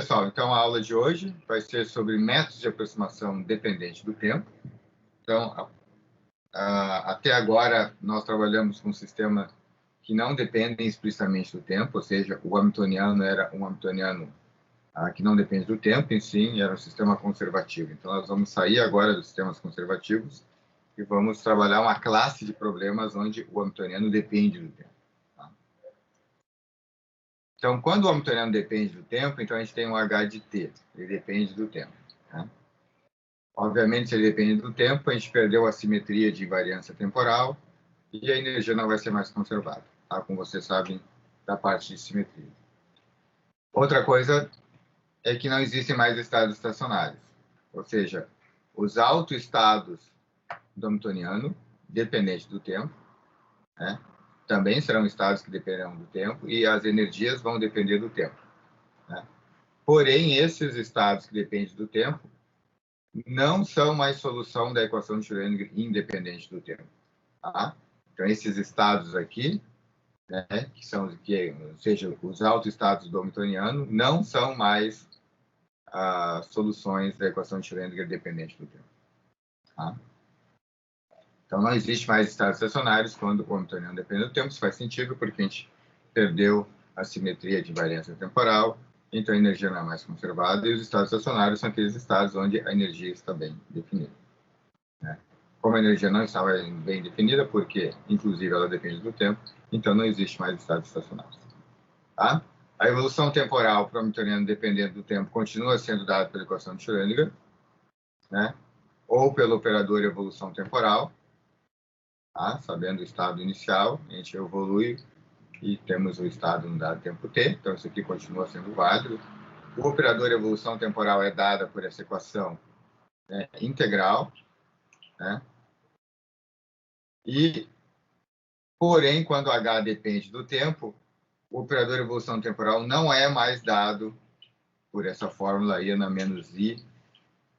pessoal, então a aula de hoje vai ser sobre métodos de aproximação dependente do tempo. Então, até agora, nós trabalhamos com um sistema que não dependem explicitamente do tempo, ou seja, o hamiltoniano era um hamiltoniano que não depende do tempo, em si, era um sistema conservativo. Então, nós vamos sair agora dos sistemas conservativos e vamos trabalhar uma classe de problemas onde o hamiltoniano depende do tempo. Tá? Então, quando o hamiltoniano depende do tempo, então a gente tem um H de T, ele depende do tempo. Né? Obviamente, se ele depende do tempo, a gente perdeu a simetria de invariância temporal e a energia não vai ser mais conservada, tá? Como vocês sabem, da parte de simetria. Outra coisa é que não existem mais estados estacionários, ou seja, os autoestados do hamiltoniano, dependente do tempo, né? Também serão estados que dependerão do tempo e as energias vão depender do tempo. Né? Porém, esses estados que dependem do tempo não são mais solução da equação de Schrödinger independente do tempo. Tá? Então, esses estados aqui, né, ou seja, os autoestados do hamiltoniano, não são mais soluções da equação de Schrödinger dependente do tempo. Tá? Então, não existe mais estados estacionários quando o hamiltoniano depende do tempo. Isso faz sentido porque a gente perdeu a simetria de invariância temporal, então a energia não é mais conservada, e os estados estacionários são aqueles estados onde a energia está bem definida. Né? Como a energia não estava bem definida, porque, inclusive, ela depende do tempo, então não existe mais estados estacionários. Tá? A evolução temporal para o hamiltoniano dependendo do tempo continua sendo dada pela equação de Schrödinger, né? Ou pelo operador evolução temporal. Tá? Sabendo o estado inicial, a gente evolui e temos o estado no dado tempo t, então isso aqui continua sendo válido. O operador evolução temporal é dada por essa equação integral, né? E, porém, quando h depende do tempo, o operador evolução temporal não é mais dado por essa fórmula I na menos I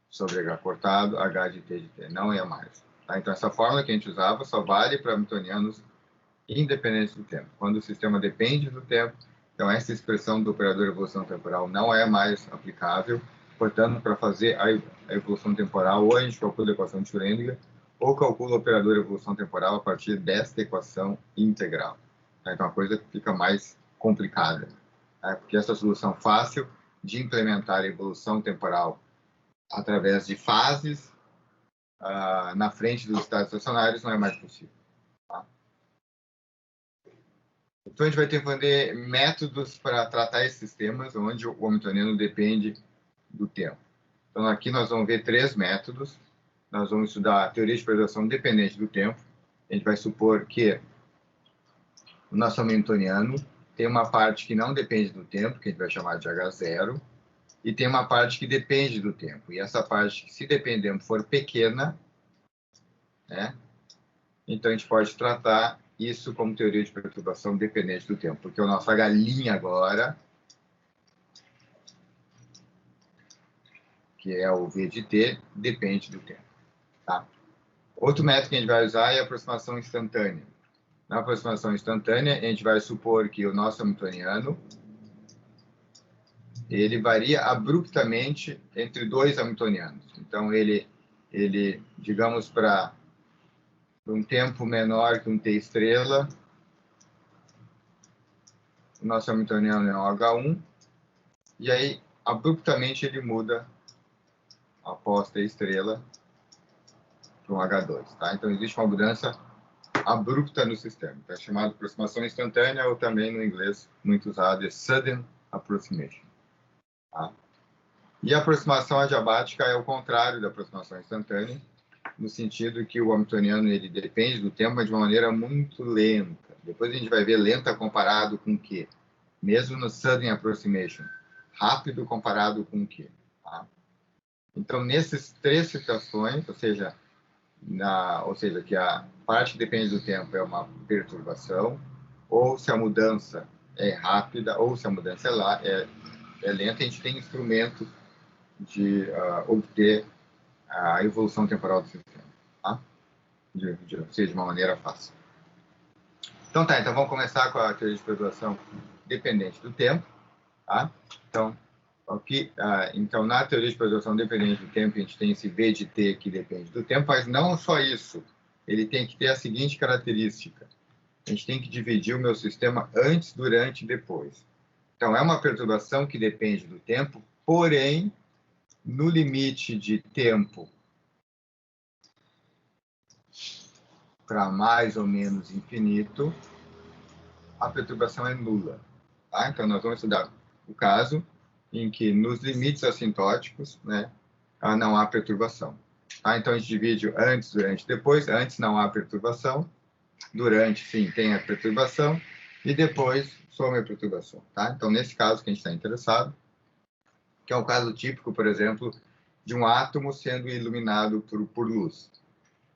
sobre h cortado, h de t, não é mais. Tá? Então, essa fórmula que a gente usava só vale para hamiltonianos independentes do tempo. Quando o sistema depende do tempo, então essa expressão do operador evolução temporal não é mais aplicável. Portanto, para fazer a evolução temporal, ou a gente calcula a equação de Schrödinger, ou calcula o operador evolução temporal a partir desta equação integral. Tá? Então, a coisa fica mais complicada. Tá? Porque essa solução fácil de implementar a evolução temporal através de fases na frente dos estados estacionários não é mais possível. Tá? Então, a gente vai ter que fazer métodos para tratar esses sistemas onde o hamiltoniano depende do tempo. Então, aqui nós vamos ver 3 métodos. Nós vamos estudar a teoria de perturbação dependente do tempo. A gente vai supor que o nosso hamiltoniano tem uma parte que não depende do tempo, que a gente vai chamar de H0, e tem uma parte que depende do tempo. E essa parte, se depender for pequena, né, então a gente pode tratar isso como teoria de perturbação dependente do tempo, porque o nosso H' agora, que é o V de T, depende do tempo. Tá? Outro método que a gente vai usar é a aproximação instantânea. Na aproximação instantânea, a gente vai supor que o nosso hamiltoniano ele varia abruptamente entre 2 hamiltonianos. Então, ele digamos, para um tempo menor que um T estrela, o nosso hamiltoniano é um H1, e aí, abruptamente, ele muda após T estrela para um H2. Tá? Então, existe uma mudança abrupta no sistema. É chamado aproximação instantânea, ou também, no inglês, muito usado, é sudden approximation. Tá? E a aproximação adiabática é o contrário da aproximação instantânea, no sentido que o hamiltoniano ele depende do tempo, mas de uma maneira muito lenta. Depois a gente vai ver lenta comparado com o quê? Mesmo no sudden approximation. Rápido comparado com o quê? Tá? Então, nessas 3 situações, ou seja, que a parte que depende do tempo é uma perturbação, ou se a mudança é rápida, ou se a mudança é lenta, a gente tem instrumento de obter a evolução temporal do sistema, tá? Ou seja, de uma maneira fácil. Então vamos começar com a teoria de perturbação dependente do tempo, tá? Então, Ok? Então, na teoria de perturbação dependente do tempo, a gente tem esse V de T que depende do tempo, mas não só isso. Ele tem que ter a seguinte característica. A gente tem que dividir o meu sistema antes, durante e depois. Então, é uma perturbação que depende do tempo, porém, no limite de tempo para mais ou menos infinito, a perturbação é nula. Tá? Então, nós vamos estudar o caso em que, nos limites assintóticos, né, não há perturbação. Tá? Então, a gente divide antes, durante e depois. Antes não há perturbação. Durante, sim, tem a perturbação. E depois, some a perturbação. Tá? Então, nesse caso que a gente está interessado, que é um caso típico, por exemplo, de um átomo sendo iluminado por luz.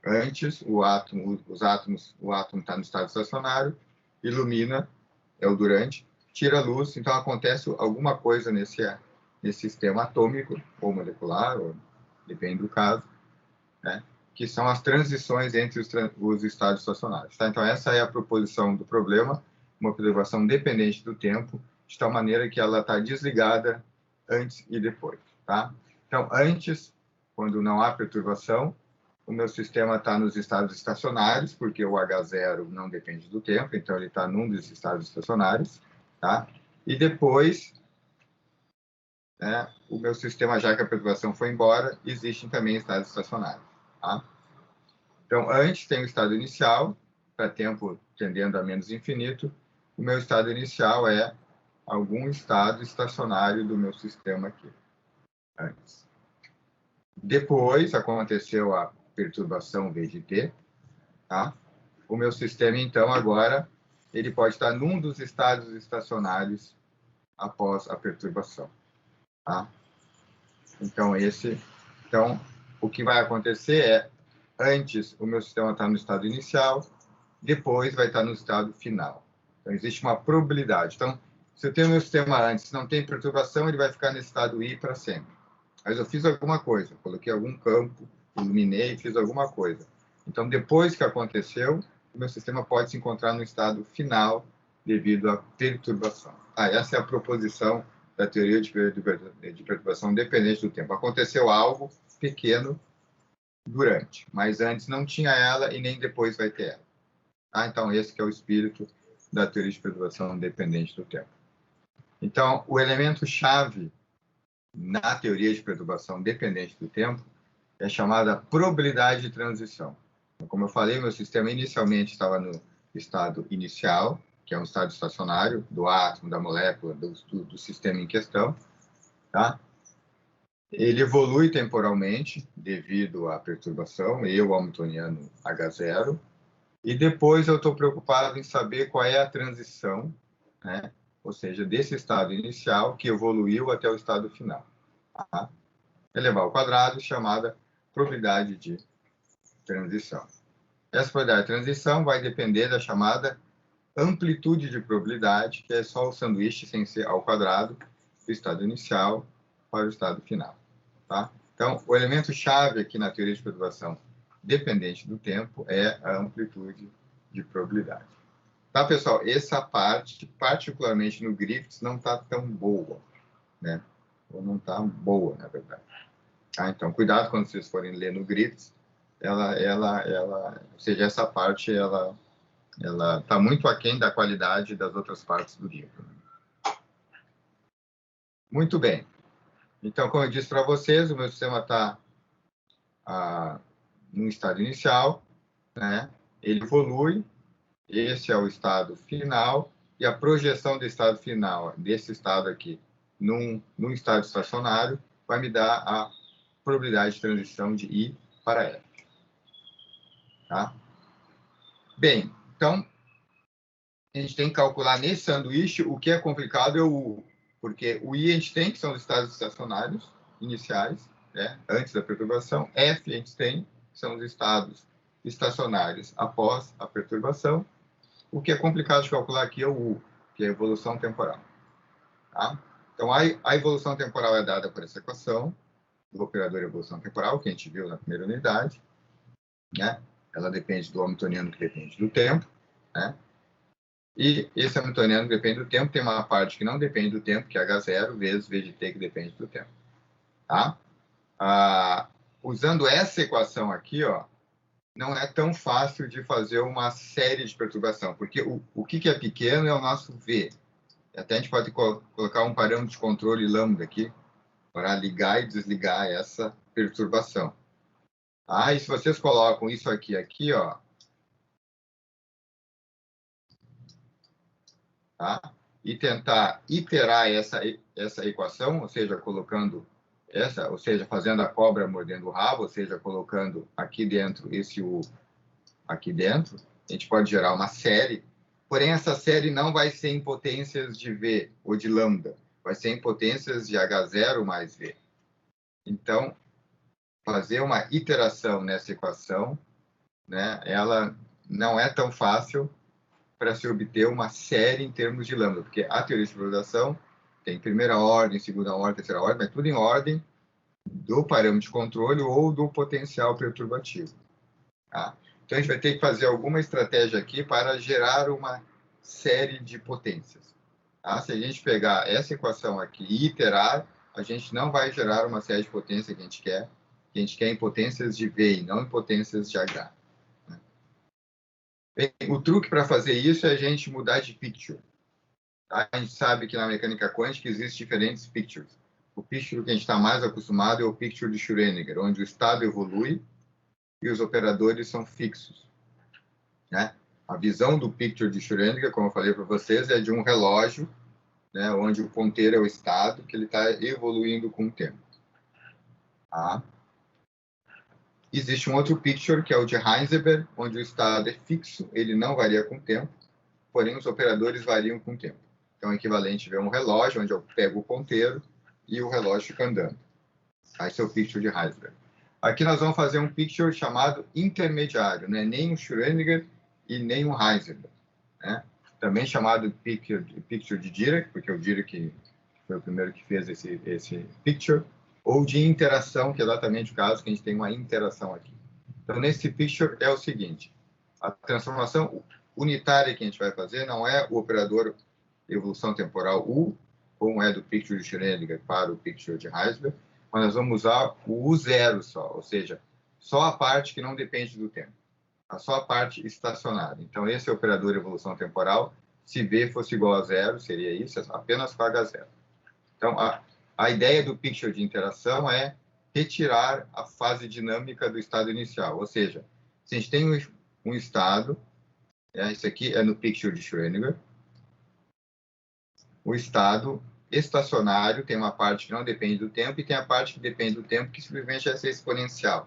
Antes, o átomo está no estado estacionário, ilumina, é o durante, tira a luz, então acontece alguma coisa nesse sistema atômico ou molecular, ou, depende do caso, né, que são as transições entre os estados estacionários. Tá? Então, essa é a proposição do problema, uma perturbação dependente do tempo, de tal maneira que ela está desligada antes e depois. Tá? Então, antes, quando não há perturbação, o meu sistema está nos estados estacionários, porque o H0 não depende do tempo, então ele está num desses estados estacionários. Tá? E depois, né, o meu sistema, já que a perturbação foi embora, existem também estados estacionários. Tá? Então, antes tem o estado inicial, para tempo tendendo a menos infinito. O meu estado inicial é algum estado estacionário do meu sistema aqui, antes. Depois aconteceu a perturbação V de T, tá? O meu sistema, então, agora, ele pode estar num dos estados estacionários após a perturbação, tá? Então, o que vai acontecer é, antes, o meu sistema está no estado inicial, depois vai estar no estado final. Então, existe uma probabilidade. Então, se eu tenho meu sistema antes, não tem perturbação, ele vai ficar nesse estado I para sempre. Mas eu fiz alguma coisa, coloquei algum campo, iluminei, fiz alguma coisa. Então, depois que aconteceu, o meu sistema pode se encontrar no estado final devido à perturbação. Essa é a proposição da teoria de perturbação dependente do tempo. Aconteceu algo pequeno durante, mas antes não tinha ela e nem depois vai ter ela. Então, esse que é o espírito da teoria de perturbação dependente do tempo. Então, o elemento-chave na teoria de perturbação dependente do tempo é chamada probabilidade de transição. Então, como eu falei, meu sistema inicialmente estava no estado inicial, que é um estado estacionário do átomo, da molécula, do sistema em questão. Tá? Ele evolui temporalmente devido à perturbação, e o hamiltoniano H0, e depois eu estou preocupado em saber qual é a transição, né? Ou seja, desse estado inicial que evoluiu até o estado final. Tá? Elevado ao quadrado, chamada probabilidade de transição. Essa probabilidade de transição vai depender da chamada amplitude de probabilidade, que é só o sanduíche sem ser ao quadrado, do estado inicial para o estado final. Tá? Então, o elemento-chave aqui na teoria de perturbação dependente do tempo é a amplitude de probabilidade. Tá, pessoal? Essa parte, particularmente no Griffiths, não está tão boa, né? Ou não está boa, na verdade. Então, cuidado quando vocês forem ler no Griffiths, ou seja, essa parte, ela está muito aquém da qualidade das outras partes do livro. Muito bem. Então, como eu disse para vocês, o meu sistema está no estado inicial, né? Ele evolui, esse é o estado final, e a projeção do estado final, desse estado aqui, num estado estacionário, vai me dar a probabilidade de transição de I para F. Tá? Bem, então, a gente tem que calcular nesse sanduíche, o que é complicado é o U, porque o I a gente tem, que são os estados estacionários iniciais, né, antes da perturbação. F a gente tem, que são os estados estacionários após a perturbação. O que é complicado de calcular aqui é o U, que é a evolução temporal. Tá? Então, a evolução temporal é dada por essa equação, do operador de evolução temporal, que a gente viu na primeira unidade. Né? Ela depende do hamiltoniano, que depende do tempo. Né? E esse hamiltoniano depende do tempo, tem uma parte que não depende do tempo, que é H0, vezes V de t, que depende do tempo. Tá? Usando essa equação aqui, ó, não é tão fácil de fazer uma série de perturbação, porque o que é pequeno é o nosso V. Até a gente pode colocar um parâmetro de controle lambda aqui, para ligar e desligar essa perturbação. E se vocês colocam isso aqui, ó, tá? E tentar iterar essa equação, ou seja, colocando ou seja, fazendo a cobra mordendo o rabo, ou seja, colocando aqui dentro esse U aqui dentro, a gente pode gerar uma série, porém essa série não vai ser em potências de V ou de lambda, vai ser em potências de H0 mais V. Então, fazer uma iteração nessa equação, né, ela não é tão fácil para se obter uma série em termos de lambda, porque a teoria de probabilização tem primeira ordem, segunda ordem, terceira ordem, mas tudo em ordem do parâmetro de controle ou do potencial perturbativo. Tá? Então, a gente vai ter que fazer alguma estratégia aqui para gerar uma série de potências. Tá? Se a gente pegar essa equação aqui e iterar, a gente não vai gerar uma série de potências que a gente quer em potências de V e não em potências de H. Bem, o truque para fazer isso é a gente mudar de picture. Tá? A gente sabe que na mecânica quântica existem diferentes pictures. O picture que a gente está mais acostumado é o picture de Schrödinger, onde o estado evolui e os operadores são fixos. Né? A visão do picture de Schrödinger, como eu falei para vocês, é de um relógio, né, onde o ponteiro é o estado, que ele está evoluindo com o tempo. Tá? Existe um outro picture, que é o de Heisenberg, onde o estado é fixo, ele não varia com o tempo, porém os operadores variam com o tempo. Então, é equivalente a ver um relógio, onde eu pego o ponteiro e o relógio fica andando. Esse é o picture de Heisenberg. Aqui nós vamos fazer um picture chamado intermediário, não é nem um Schrödinger e nem um Heisenberg. Né? Também chamado picture de Dirac, porque o Dirac foi o primeiro que fez esse picture, ou de interação, que é exatamente o caso que a gente tem uma interação aqui. Então, nesse picture é o seguinte, a transformação unitária que a gente vai fazer não é o operador evolução temporal U, como é do picture de Schrödinger para o picture de Heisenberg, mas nós vamos usar o U0 só, ou seja, só a parte que não depende do tempo, só a parte estacionária. Então, esse é o operador evolução temporal. Se V fosse igual a zero, seria isso, apenas com H0. Então, a ideia do picture de interação é retirar a fase dinâmica do estado inicial. Ou seja, se a gente tem um estado, isso aqui é no picture de Schrödinger, o estado estacionário tem uma parte que não depende do tempo e tem a parte que depende do tempo, que simplesmente é essa exponencial,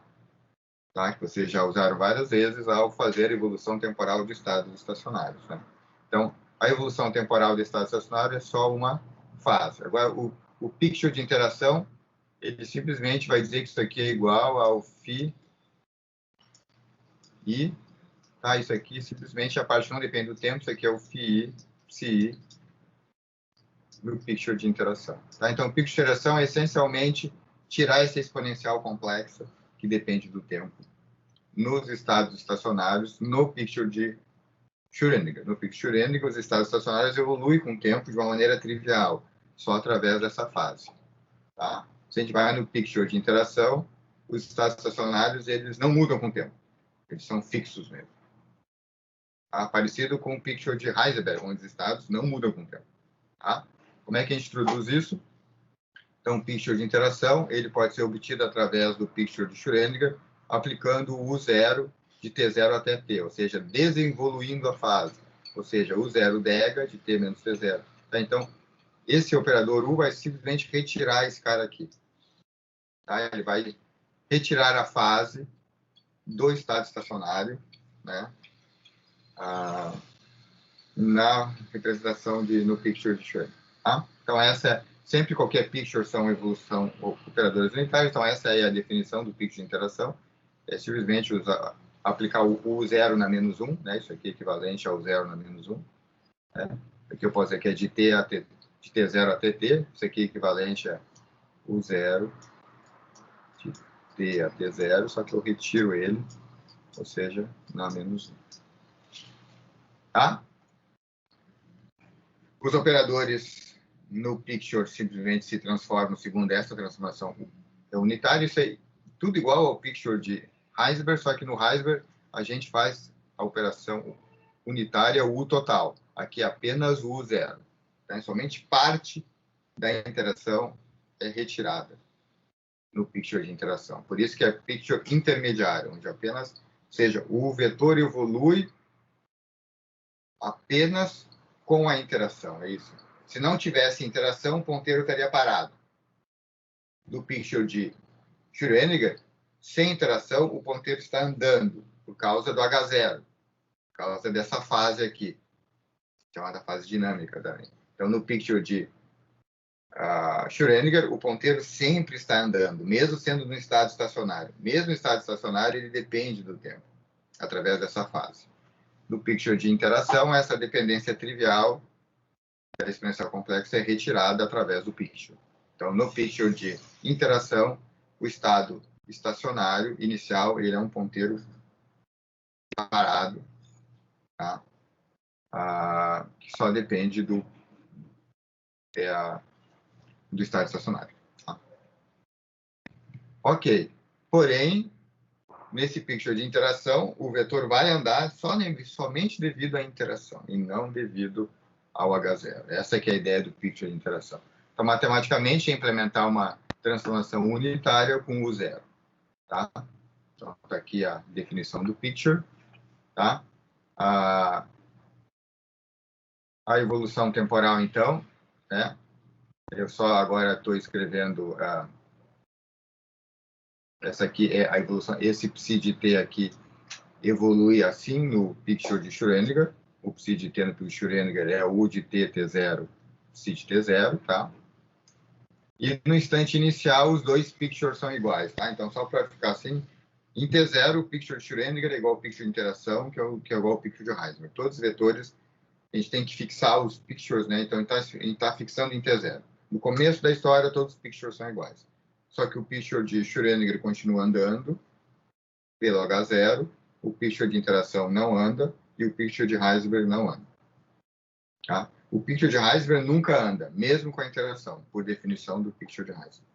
tá? Que vocês já usaram várias vezes ao fazer a evolução temporal de estados estacionários. Né? Então, a evolução temporal de estado estacionário é só uma fase. Agora, o picture de interação, ele simplesmente vai dizer que isso aqui é igual ao φ i, tá? Isso aqui simplesmente a parte que não depende do tempo, isso aqui é o φ i, psi no picture de interação. Tá? Então, o picture de interação é essencialmente tirar essa exponencial complexa que depende do tempo nos estados estacionários no picture de Schrödinger. No picture de Schrödinger, os estados estacionários evoluem com o tempo de uma maneira trivial, só através dessa fase. Tá? Se a gente vai no picture de interação, os estados estacionários eles não mudam com o tempo. Eles são fixos mesmo. Tá? Parecido com o picture de Heisenberg, onde os estados não mudam com o tempo. Tá? Como é que a gente introduz isso? Então, o picture de interação ele pode ser obtido através do picture de Schrödinger, aplicando o U0 de T0 até T, ou seja, desinvoluindo a fase, ou seja, U0 dega de T menos T0. Tá? Então, esse operador U vai simplesmente retirar esse cara aqui. Tá? Ele vai retirar a fase do estado estacionário, né? Na representação no picture de Schrödinger. Tá? Então, sempre qualquer picture são evolução operadores unitários, então essa é a definição do picture de interação, é simplesmente aplicar o U0 na menos 1, né? Isso aqui é equivalente ao 0 na menos 1. Né? Aqui eu posso dizer que é de T0 até T, isso aqui é equivalente a U0 de T a T0, só que eu retiro ele, ou seja, na menos 1. Tá? Os operadores no picture simplesmente se transformam segundo essa transformação unitária. Isso aí, tudo igual ao picture de Heisenberg, só que no Heisenberg a gente faz a operação unitária U total. Aqui apenas o U0. Tá? Somente parte da interação é retirada no picture de interação. Por isso que é picture intermediário, onde apenas, seja, o vetor evolui apenas com a interação, é isso. Se não tivesse interação, o ponteiro estaria parado. No picture de Schrödinger, sem interação, o ponteiro está andando, por causa do H0, por causa dessa fase aqui, chamada fase dinâmica também. Então, no picture de Schrödinger, o ponteiro sempre está andando, mesmo sendo no estado estacionário. Mesmo em estado estacionário, ele depende do tempo, através dessa fase. No picture de interação, essa dependência trivial da exponência complexa é retirada através do picture. Então, no picture de interação, o estado estacionário inicial, ele é um ponteiro parado, tá? Que só depende do estado estacionário. Tá? Ok. Porém, nesse picture de interação, o vetor vai andar somente devido à interação e não devido ao H0. Essa que é a ideia do picture de interação. Então, matematicamente, é implementar uma transformação unitária com o zero. Tá? Então, está aqui a definição do picture. Tá? A evolução temporal, então, né? Eu só agora estou escrevendo... essa aqui é a evolução. Esse psi de t aqui evolui assim no picture de Schrödinger. O psi de t no picture de Schrödinger é U de t, t0, psi de t0, tá? E no instante inicial, os dois pictures são iguais, tá? Então, só para ficar assim, em t0, o picture de Schrödinger é igual ao picture de interação, que é igual ao picture de Heisenberg. Todos os vetores, a gente tem que fixar os pictures, né? Então, a gente está fixando em t0. No começo da história, todos os pictures são iguais. Só que o picture de Schrödinger continua andando pelo H0, o picture de interação não anda e o picture de Heisenberg não anda. Tá? O picture de Heisenberg nunca anda, mesmo com a interação, por definição do picture de Heisenberg.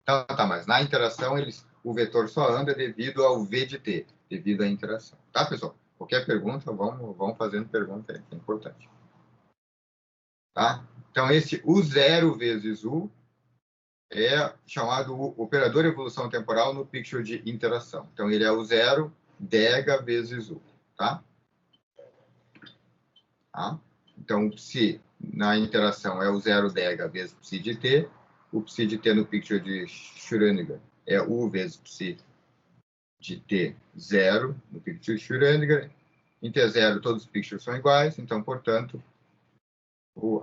Então, tá, mas na interação o vetor só anda devido ao V de t, devido à interação. Tá, pessoal? Qualquer pergunta, vamos fazendo pergunta aí, que é importante. Tá? Então, esse U0 vezes U é chamado operador de evolução temporal no picture de interação. Então, ele é o 0 dega vezes U. Tá? Tá? Então, psi na interação é o 0 dega vezes psi de t. O psi de t no picture de Schrödinger é U vezes psi de t 0 no picture de Schrödinger. Em t0, todos os pictures são iguais. Então, portanto,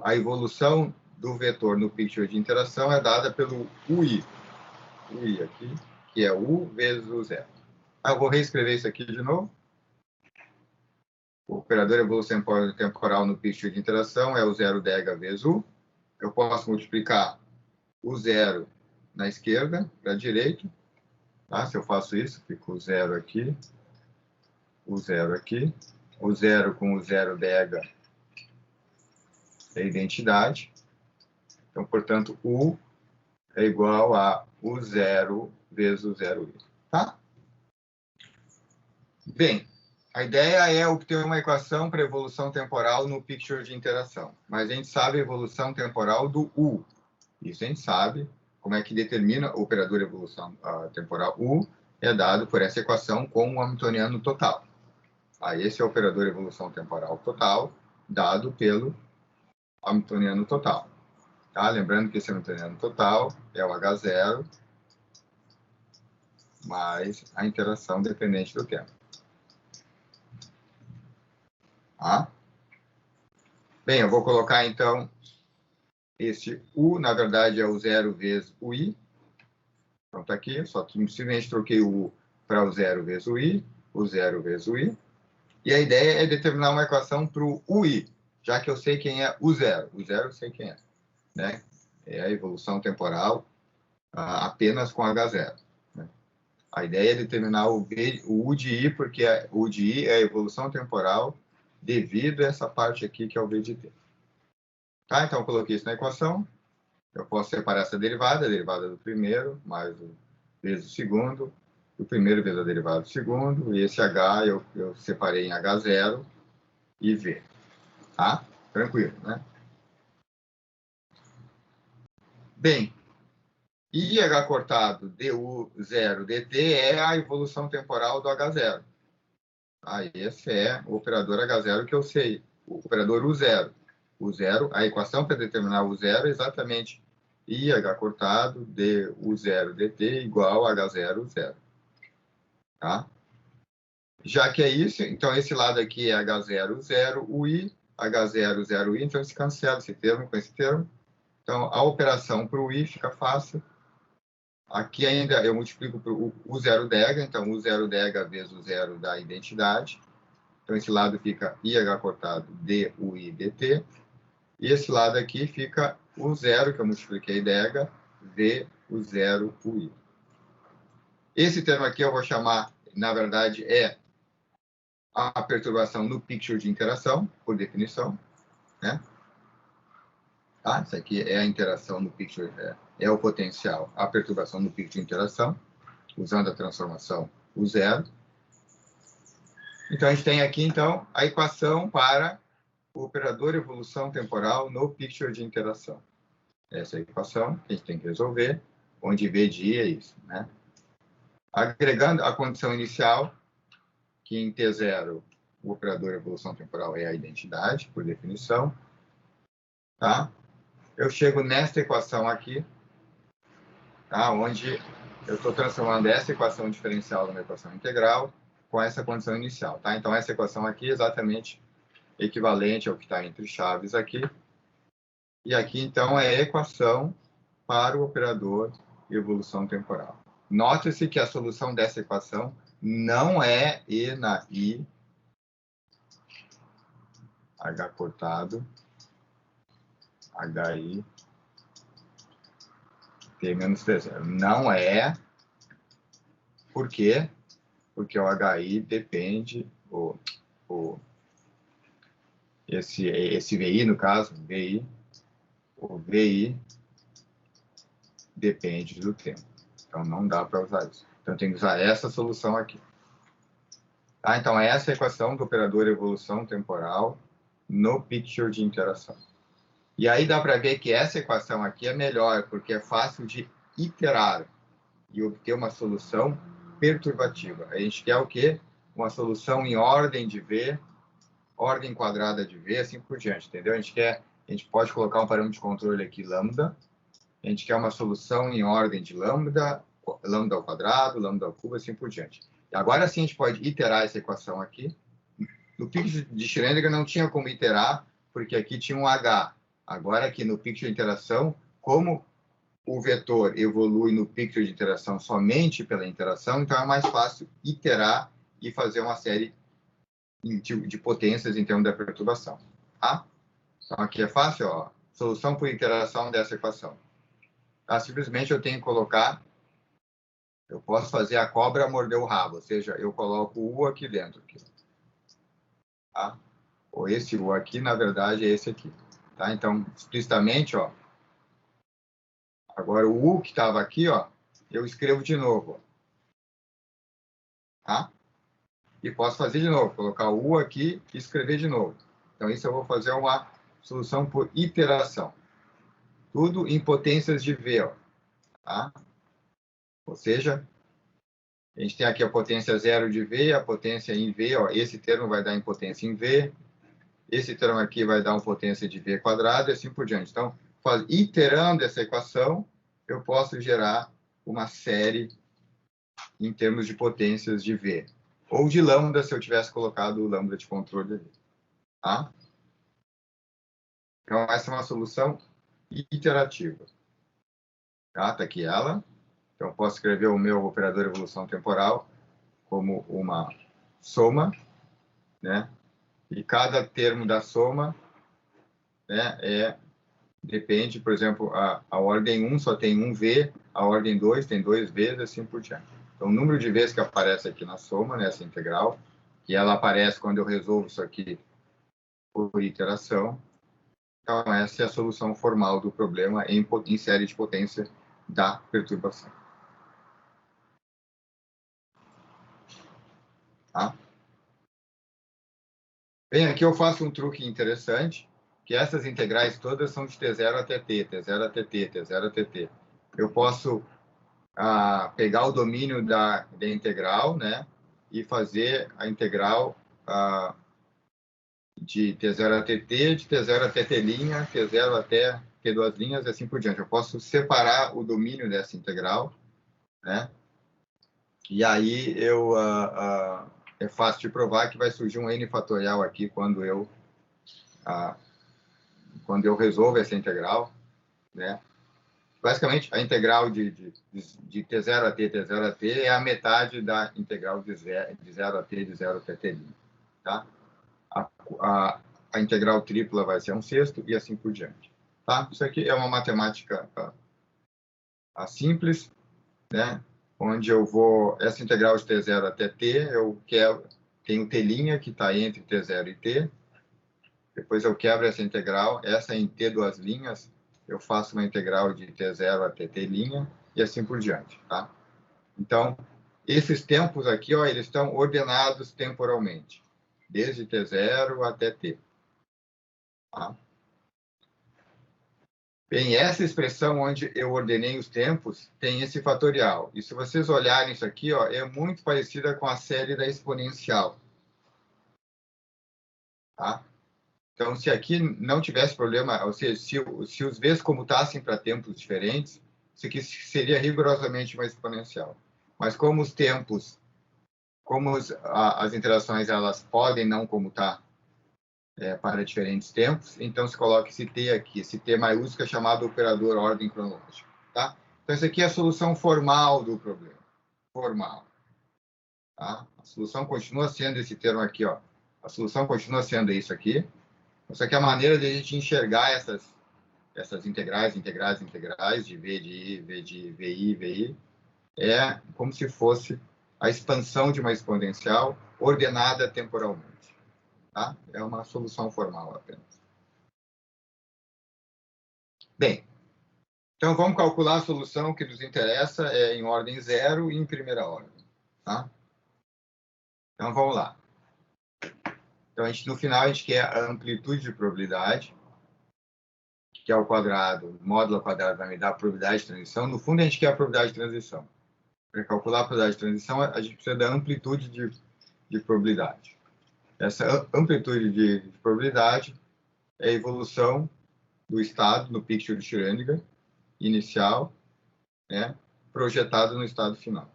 a evolução do vetor no picture de interação é dada pelo UI. UI aqui, que é U vezes o 0. Eu vou reescrever isso aqui de novo. O operador de evolução temporal no picture de interação é o 0 dega vezes U. Eu posso multiplicar o 0 na esquerda para a direita. Tá? Se eu faço isso, fica o 0 aqui, o 0 aqui. O 0 com o 0 dega é identidade. Então, portanto, U é igual a o 0 vezes o 0i. Tá? Bem, a ideia é obter uma equação para evolução temporal no picture de interação. Mas a gente sabe a evolução temporal do U. Isso a gente sabe. Como é que determina o operador de evolução temporal U é dado por essa equação com o hamiltoniano total. Esse é o operador de evolução temporal total dado pelo hamiltoniano total. Tá? Lembrando que esse hamiltoniano total é o H0 mais a interação dependente do tempo. Tá? Bem, eu vou colocar, então, esse U, na verdade, é o 0 vezes o I. Então, está aqui, só que simplesmente troquei o U para o 0 vezes o I, o 0 vezes o I. E a ideia é determinar uma equação para o UI, já que eu sei quem é o 0. O 0 eu sei quem é. Né? É a evolução temporal apenas com H0. Né? A ideia é determinar o U de I, porque o U de I é a evolução temporal devido a essa parte aqui, que é o V de T. Tá? Então, eu coloquei isso na equação. Eu posso separar essa derivada, a derivada do primeiro, mais o vezes o segundo, o primeiro vezes a derivada do segundo, e esse H eu separei em H0 e V. Tá? Tranquilo, né? Bem, IH cortado du0 dt é a evolução temporal do H0. Aí esse é o operador H0 que eu sei, o operador U0. U0, a equação para determinar o U0 é exatamente IH cortado du0 dt igual a H0 U0. Tá? Já que é isso, então esse lado aqui é H0 U0 UI, H0 0 UI, então se cancela esse termo com esse termo. Então a operação para o I fica fácil. Aqui ainda eu multiplico por o zero dega, então o zero dega vezes o zero da identidade. Então esse lado fica IH cortado DUI dt. E esse lado aqui fica o zero, que eu multipliquei dega, V o zero UI. Esse termo aqui eu vou chamar, na verdade, é a perturbação no picture de interação, por definição. Né? Tá? Isso aqui é a interação no picture, é o potencial, a perturbação no picture de interação, usando a transformação o zero. Então, a gente tem aqui, então, a equação para o operador evolução temporal no picture de interação. Essa é a equação que a gente tem que resolver, onde V de I é isso. Né? Agregando a condição inicial, que em T0 o operador evolução temporal é a identidade, por definição. Tá? Eu chego nesta equação aqui, tá? Onde eu estou transformando essa equação diferencial numa equação integral com essa condição inicial. Tá? Então, essa equação aqui é exatamente equivalente ao que está entre chaves aqui. E aqui, então, é a equação para o operador evolução temporal. Note-se que a solução dessa equação não é E na I, H cortado, HI, T menos T0. Não é. Por quê? Porque o HI depende, esse VI, no caso, VI, o VI depende do tempo. Então, não dá para usar isso. Então, tem que usar essa solução aqui. Tá? Então, essa é a equação do operador evolução temporal no picture de interação. E aí dá para ver que essa equação aqui é melhor, porque é fácil de iterar e obter uma solução perturbativa. A gente quer o quê? Uma solução em ordem de V, ordem quadrada de V, assim por diante, entendeu? A gente pode colocar um parâmetro de controle aqui, lambda. A gente quer uma solução em ordem de lambda, lambda ao quadrado, lambda ao cubo, assim por diante. E agora sim a gente pode iterar essa equação aqui. No picture de Schrödinger não tinha como iterar, porque aqui tinha um H. Agora aqui no picture de interação, como o vetor evolui no picture de interação somente pela interação, então é mais fácil iterar e fazer uma série de potências em termos da perturbação. Tá? Então aqui é fácil, ó, solução por interação dessa equação. Tá? Simplesmente eu tenho que colocar, eu posso fazer a cobra morder o rabo, ou seja, eu coloco o U aqui dentro. Aqui. Tá? Ou esse U aqui, na verdade, é esse aqui. Tá? Então, explicitamente, ó, agora o U que estava aqui, ó, eu escrevo de novo. Tá? E posso fazer de novo, colocar o U aqui e escrever de novo. Então, isso eu vou fazer uma solução por iteração. Tudo em potências de V, ó. Tá? Ou seja, a gente tem aqui a potência zero de V, a potência em V, ó. Esse termo vai dar em potência em V, esse termo aqui vai dar uma potência de V quadrado e assim por diante. Então, iterando essa equação, eu posso gerar uma série em termos de potências de V. Ou de lambda, se eu tivesse colocado o lambda de controle ali. Tá? Então, essa é uma solução iterativa. Tá? Tá aqui ela. Então, posso escrever o meu operador de evolução temporal como uma soma, né? E cada termo da soma, né, depende, por exemplo, a ordem 1 só tem um V, a ordem 2 tem 2 Vs, assim por diante. Então, o número de vezes que aparece aqui na soma, nessa integral, que ela aparece quando eu resolvo isso aqui por iteração, Então, essa é a solução formal do problema em série de potência da perturbação. Tá? Bem, aqui eu faço um truque interessante, que essas integrais todas são de t0 até t, t0 até t, t0 até t. Eu posso pegar o domínio da integral, né, e fazer a integral de t0 até t, de t0 até t', t0 até t2', e assim por diante. Eu posso separar o domínio dessa integral, né, e aí é fácil de provar que vai surgir um n fatorial aqui quando eu resolvo essa integral, né? Basicamente, a integral de t0 a t, t0 a t é a metade da integral de 0 a t, de 0 até t', tá? A integral tripla vai ser 1/6 e assim por diante, tá? Isso aqui é uma matemática simples, né? Onde eu vou, essa integral de t0 até t, eu tenho t' que está entre t0 e t, depois eu quebro essa integral, essa em t2', eu faço uma integral de t0 até t', e assim por diante, tá? Então, esses tempos aqui, ó, eles estão ordenados temporalmente, desde t0 até t. Tá? Bem, essa expressão onde eu ordenei os tempos tem esse fatorial. E se vocês olharem isso aqui, ó, é muito parecida com a série da exponencial. Tá? Então, se aqui não tivesse problema, ou seja, se os v's comutassem para tempos diferentes, isso aqui seria rigorosamente uma exponencial. Mas como os tempos, as interações, elas podem não comutar para diferentes tempos, então se coloca esse t aqui, esse t maiúsculo é chamado operador ordem cronológica. Tá? Então, essa aqui é a solução formal do problema. Formal. Tá? A solução continua sendo esse termo aqui, ó. A solução continua sendo isso aqui. Só que a maneira de a gente enxergar essas integrais, de V de I, V de VI, VI, é como se fosse a expansão de uma exponencial ordenada temporalmente. Tá? É uma solução formal apenas. Bem, então vamos calcular a solução que nos interessa em ordem zero e em primeira ordem. Tá? Então vamos lá. Então, no final, a gente quer a amplitude de probabilidade, que é o quadrado, módulo ao quadrado vai me dar a probabilidade de transição. No fundo, a gente quer a probabilidade de transição. Para calcular a probabilidade de transição, a gente precisa da amplitude de probabilidade. Essa amplitude de probabilidade é a evolução do estado no picture de Schrödinger inicial, né, projetado no estado final.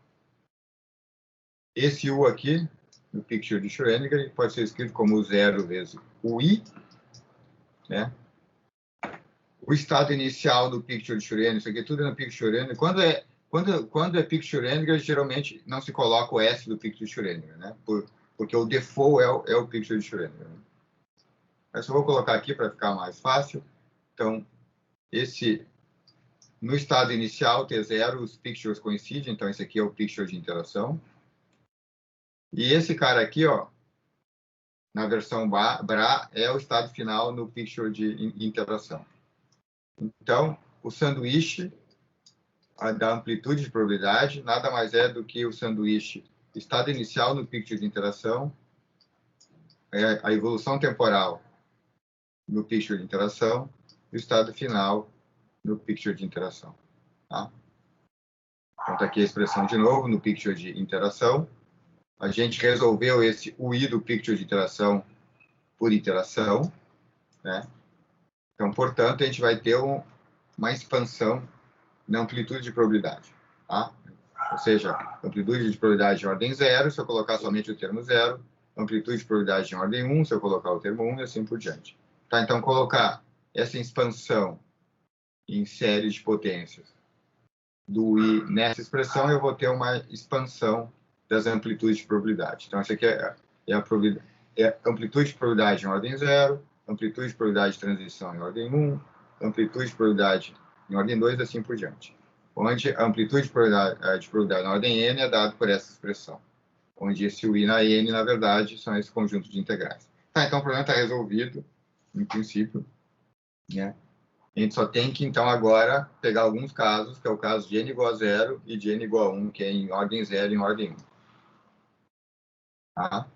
Esse U aqui, no picture de Schrödinger, pode ser escrito como 0 vezes o I, né? O estado inicial do picture de Schrödinger, isso aqui tudo é no picture de Schrödinger. Quando é picture de Schrödinger, geralmente não se coloca o S do picture de Schrödinger, né? Porque o default é o picture de Schrödinger. Né? Mas eu vou colocar aqui para ficar mais fácil. Então, no estado inicial, T0, os pictures coincidem. Então, esse aqui é o picture de interação. E esse cara aqui, ó, na versão BRA, é o estado final no picture de interação. Então, o sanduíche da amplitude de probabilidade nada mais é do que o sanduíche estado inicial no picture de interação, a evolução temporal no picture de interação e o estado final no picture de interação. Tá? Então, está aqui a expressão de novo no picture de interação. A gente resolveu esse UI do picture de interação por iteração, né? Então, portanto, a gente vai ter uma expansão na amplitude de probabilidade. Tá? Ou seja, amplitude de probabilidade de ordem 0, se eu colocar somente o termo 0, amplitude de probabilidade de ordem 1, se eu colocar o termo 1 e assim por diante. Tá? Então, colocar essa expansão em série de potências do I nessa expressão, eu vou ter uma expansão das amplitudes de probabilidade. Então, essa aqui é a amplitude de probabilidade em ordem 0, amplitude de probabilidade de transição em ordem 1, amplitude de probabilidade em ordem 2 e assim por diante. Onde a amplitude de probabilidade na ordem n é dada por essa expressão. Onde esse U e na n, na verdade, são esse conjunto de integrais. Tá, então o problema está resolvido, em princípio. né? A gente só tem que, então, agora pegar alguns casos, que é o caso de n igual a 0 e de n igual a 1, que é em ordem 0 e em ordem 1. Tá?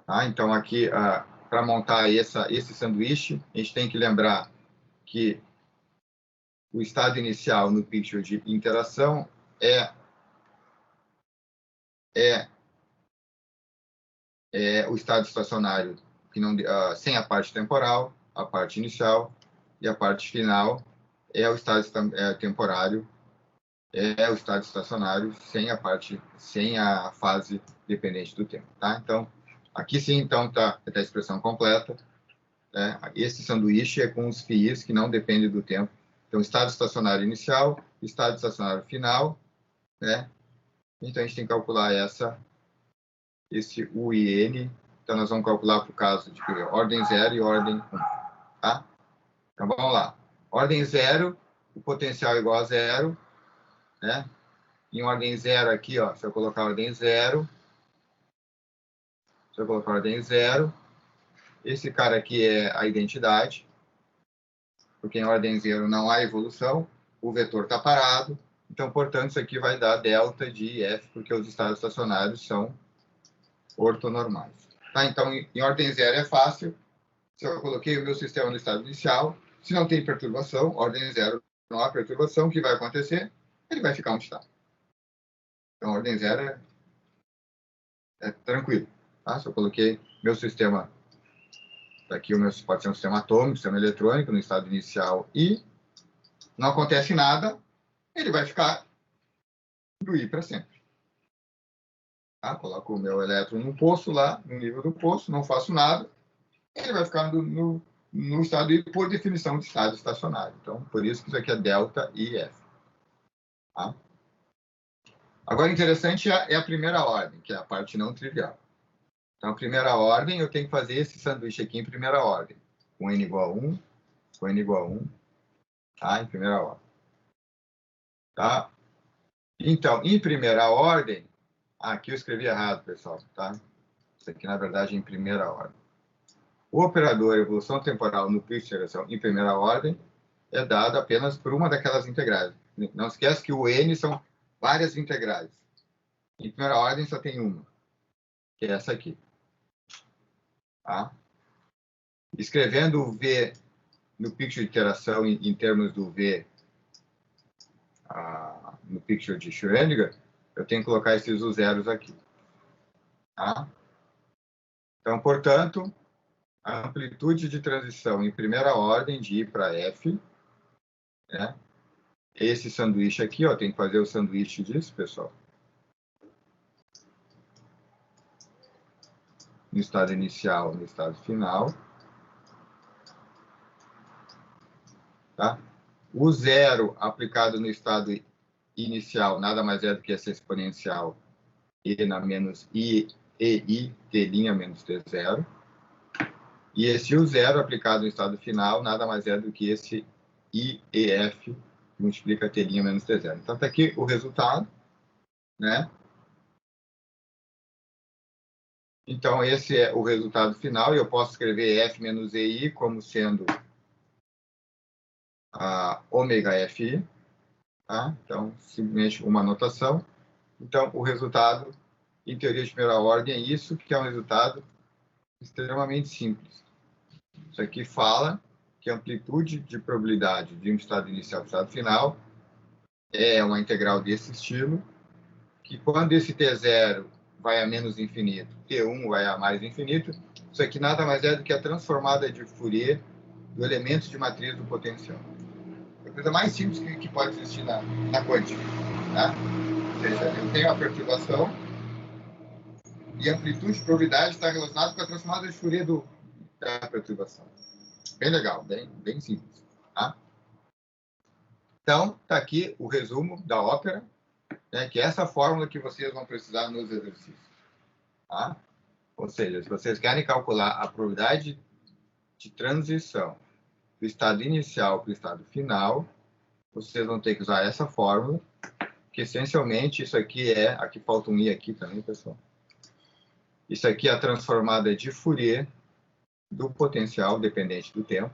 Tá? Então, aqui, para montar esse sanduíche, a gente tem que lembrar que o estado inicial no picture de interação é o estado estacionário que não, sem a parte temporal, a parte inicial, e a parte final é o estado temporário, é o estado estacionário sem a fase dependente do tempo, tá? Então, aqui sim, então, tá a expressão completa. Né? Esse sanduíche é com os FIIs que não dependem do tempo. Então, estado estacionário inicial, estado estacionário final, né? Então, a gente tem que calcular esse U e N. Então, nós vamos calcular para o caso de ordem 0 e ordem 1, tá? Então, vamos lá. Ordem 0, o potencial é igual a 0, né? Em ordem 0 aqui, ó, se eu colocar ordem 0, esse cara aqui é a identidade, porque em ordem 0 não há evolução, o vetor está parado, então, portanto, isso aqui vai dar delta de F, porque os estados estacionários são ortonormais. Tá? Então, em ordem 0 é fácil, se eu coloquei o meu sistema no estado inicial, se não tem perturbação, ordem 0 não há perturbação, o que vai acontecer? Ele vai ficar onde está. Então, ordem 0 é tranquilo. Tá? Se eu coloquei meu sistema, aqui pode ser um sistema atômico, sistema eletrônico, no estado inicial e não acontece nada, ele vai ficar do I para sempre. Tá? Coloco o meu elétron no poço lá, no nível do poço, não faço nada, ele vai ficar no estado I por definição de estado estacionário. Então, por isso que isso aqui é delta IF. Tá? Agora, interessante é a primeira ordem, que é a parte não trivial. Então, a primeira ordem, eu tenho que fazer esse sanduíche aqui em primeira ordem. Com n igual a 1, com n igual a 1, tá? Em primeira ordem. Tá? Então, em primeira ordem, aqui eu escrevi errado, pessoal, tá? Isso aqui, na verdade, é em primeira ordem. O operador evolução temporal no picture de interação em primeira ordem é dado apenas por uma daquelas integrais. Não esquece que o n são várias integrais. Em primeira ordem só tem uma, que é essa aqui. Tá? Escrevendo o V no picture de interação em termos do V no picture de Schrödinger, eu tenho que colocar esses zeros aqui. Tá? Então, portanto, a amplitude de transição em primeira ordem de I para F, né? Esse sanduíche aqui, ó, tem que fazer o sanduíche disso, pessoal. No estado inicial, no estado final. Tá? O zero aplicado no estado inicial nada mais é do que essa exponencial E na menos I, EI, T' menos T0. E esse U zero aplicado no estado final nada mais é do que esse IEF que multiplica T' menos T0. Então, está aqui o resultado, né? Então, esse é o resultado final, e eu posso escrever F menos EI como sendo a ômega FI, tá? Então, simplesmente uma notação. Então, o resultado, em teoria de primeira ordem, é isso, que é um resultado extremamente simples. Isso aqui fala que a amplitude de probabilidade de um estado inicial para o estado final é uma integral desse estilo, que quando esse T0 vai a menos infinito, T1 vai a mais infinito, isso aqui nada mais é do que a transformada de Fourier do elemento de matriz do potencial. É a coisa mais simples que pode existir na quântica. Tá? Ou seja, eu tenho a perturbação e a amplitude de probabilidade está relacionada com a transformada de Fourier da perturbação. Bem legal, bem simples. Tá? Então, está aqui o resumo da ópera, né, que é essa fórmula que vocês vão precisar nos exercícios. Tá? Ou seja, se vocês querem calcular a probabilidade de transição do estado inicial para o estado final, vocês vão ter que usar essa fórmula, que essencialmente isso aqui aqui falta um i aqui também, pessoal. Isso aqui é a transformada de Fourier do potencial dependente do tempo,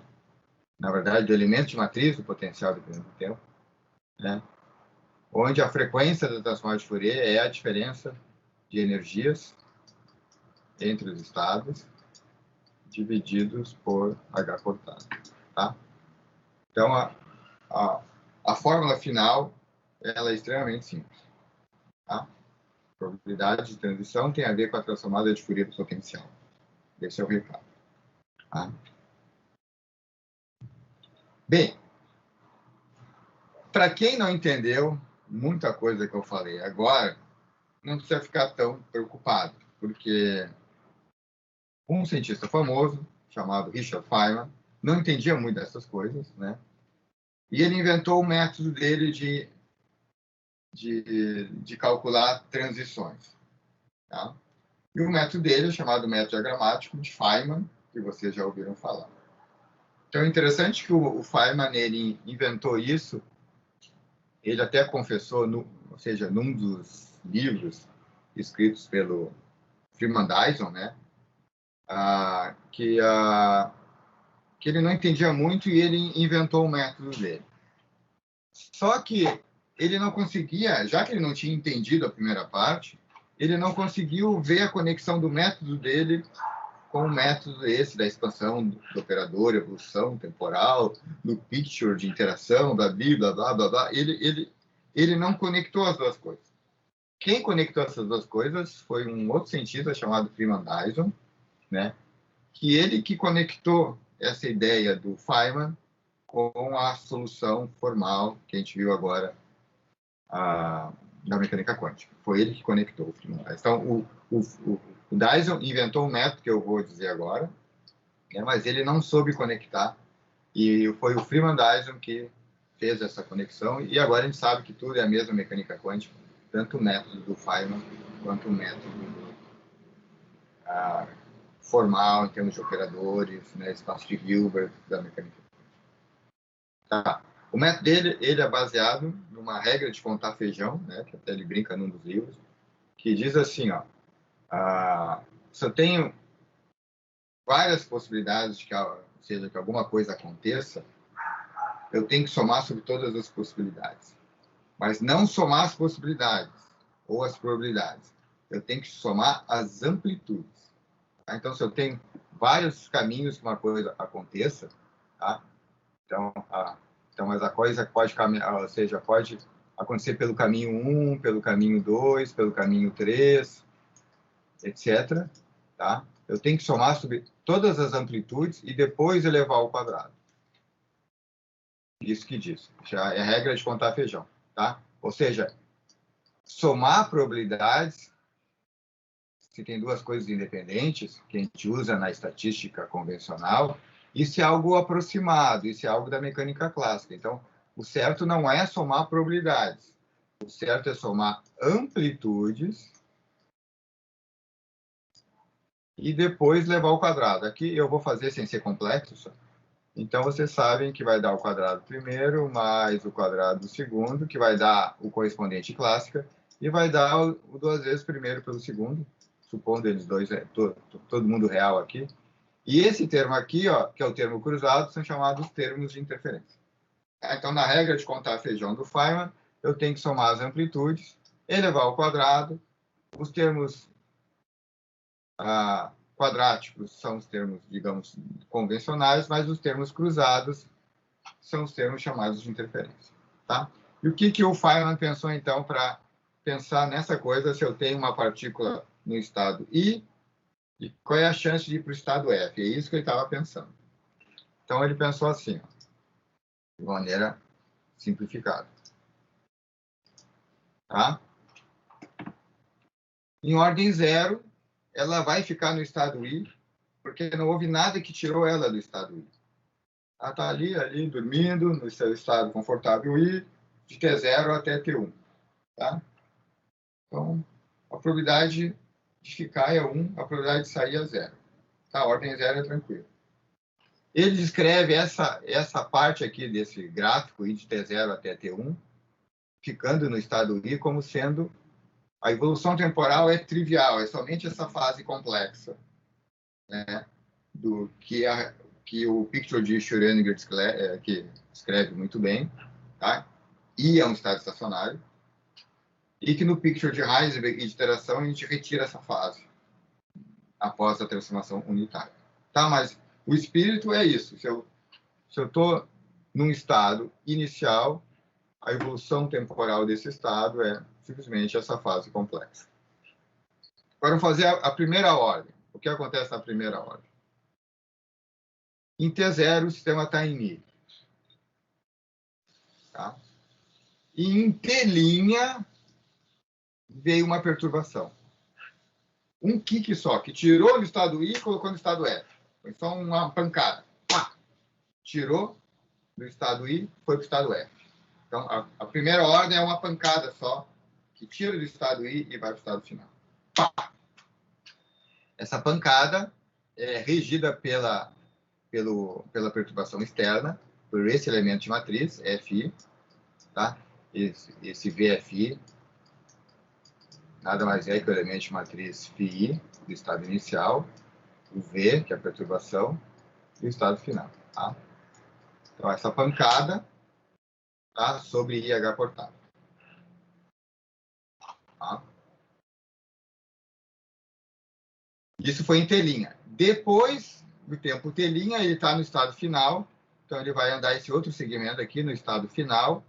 na verdade, do elemento de matriz do potencial dependente do tempo, né? Onde a frequência da transformada de Fourier é a diferença de energias entre os estados divididos por H cortado, tá? Então, a fórmula final ela é extremamente simples, tá? A probabilidade de transição tem a ver com a transformada de Fourier do potencial. Esse é o recado, tá? Bem, para quem não entendeu muita coisa que eu falei agora, não precisa ficar tão preocupado, porque um cientista famoso, chamado Richard Feynman, não entendia muito dessas coisas, né? E ele inventou o método dele de calcular transições, tá? E o método dele é chamado método diagramático de Feynman, que vocês já ouviram falar. Então, é interessante que o Feynman ele inventou isso. Ele até confessou, ou seja, num dos livros escritos pelo Freeman Dyson, né, que ele não entendia muito e ele inventou o método dele. Só que ele não conseguia, já que ele não tinha entendido a primeira parte, ele não conseguiu ver a conexão do método dele com o método esse da expansão do operador, evolução temporal, do picture de interação, blá, blá, blá, blá, blá. Ele não conectou as duas coisas. Quem conectou essas duas coisas foi um outro cientista chamado Freeman Dyson, né? Que conectou essa ideia do Feynman com a solução formal que a gente viu agora da mecânica quântica. Foi ele que conectou o Freeman Dyson. Então, o Dyson inventou um método que eu vou dizer agora, né? Mas ele não soube conectar, e foi o Freeman Dyson que fez essa conexão, e agora a gente sabe que tudo é a mesma mecânica quântica, tanto o método do Feynman quanto o método formal, em termos de operadores, né, espaço de Hilbert da mecânica quântica. Tá. O método dele ele é baseado numa regra de contar feijão, né, que até ele brinca num dos livros, que diz assim, ó, se eu tenho várias possibilidades de que alguma coisa aconteça, eu tenho que somar sobre todas as possibilidades. Mas não somar as possibilidades ou as probabilidades. Eu tenho que somar as amplitudes. Tá? Então, se eu tenho vários caminhos que uma coisa aconteça, tá? Então, mas a coisa pode caminhar, ou seja, pode acontecer pelo caminho 1, pelo caminho 2, pelo caminho 3, etc. Tá? Eu tenho que somar sobre todas as amplitudes e depois elevar ao quadrado. Isso que diz. Já é regra de contar feijão. Tá? Ou seja, somar probabilidades, se tem duas coisas independentes, que a gente usa na estatística convencional, isso é algo aproximado, isso é algo da mecânica clássica. Então, o certo não é somar probabilidades. O certo é somar amplitudes e depois levar ao quadrado. Aqui eu vou fazer sem ser complexo. Então, vocês sabem que vai dar o quadrado primeiro, mais o quadrado do segundo, que vai dar o correspondente clássica, e vai dar o 2 vezes primeiro pelo segundo, supondo eles dois, todo mundo real aqui. E esse termo aqui, ó, que é o termo cruzado, são chamados termos de interferência. Então, na regra de contar feijão do Feynman, eu tenho que somar as amplitudes, elevar ao quadrado, os termos quadráticos são os termos, digamos, convencionais, mas os termos cruzados são os termos chamados de interferência. Tá? E o que o Feynman pensou, então, para pensar nessa coisa, se eu tenho uma partícula no estado I, e qual é a chance de ir para o estado F? É isso que ele estava pensando. Então, ele pensou assim, ó, de maneira simplificada. Tá? Em ordem zero, ela vai ficar no estado I, porque não houve nada que tirou ela do estado I. Ela está ali, dormindo, no seu estado confortável I, de T0 até T1. Tá? Então, a probabilidade de ficar é 1, a probabilidade de sair é 0. Tá? A ordem 0 é tranquila. Ele descreve essa parte aqui desse gráfico, I de T0 até T1, ficando no estado I como sendo a evolução temporal é trivial, é somente essa fase complexa, né? que o Picture de Schrödinger que escreve muito bem, tá? I é um estado estacionário, e que no Picture de Heisenberg e de iteração a gente retira essa fase após a transformação unitária. Tá? Mas o espírito é isso. Se eu estou num estado inicial, a evolução temporal desse estado é simplesmente essa fase complexa. Agora, vamos fazer a primeira ordem. O que acontece na primeira ordem? Em T0, o sistema está em I. Tá? E em T' veio uma perturbação. Um kick só, que tirou do estado I e colocou no estado F. Foi só uma pancada. Pá! Tirou do estado I, foi para o estado F. Então, a primeira ordem é uma pancada só, que tira do estado I e vai para o estado final. Pá! Essa pancada é regida pela perturbação externa, por esse elemento de matriz, Fi, tá? Esse VFI, nada mais é que o elemento de matriz Φi, do estado inicial, o V, que é a perturbação, e o estado final. Tá? Então, essa pancada tá, sobre IH portátil. Tá? Isso foi em telinha. Depois do tempo telinha, ele está no estado final, então ele vai andar esse outro segmento aqui no estado final,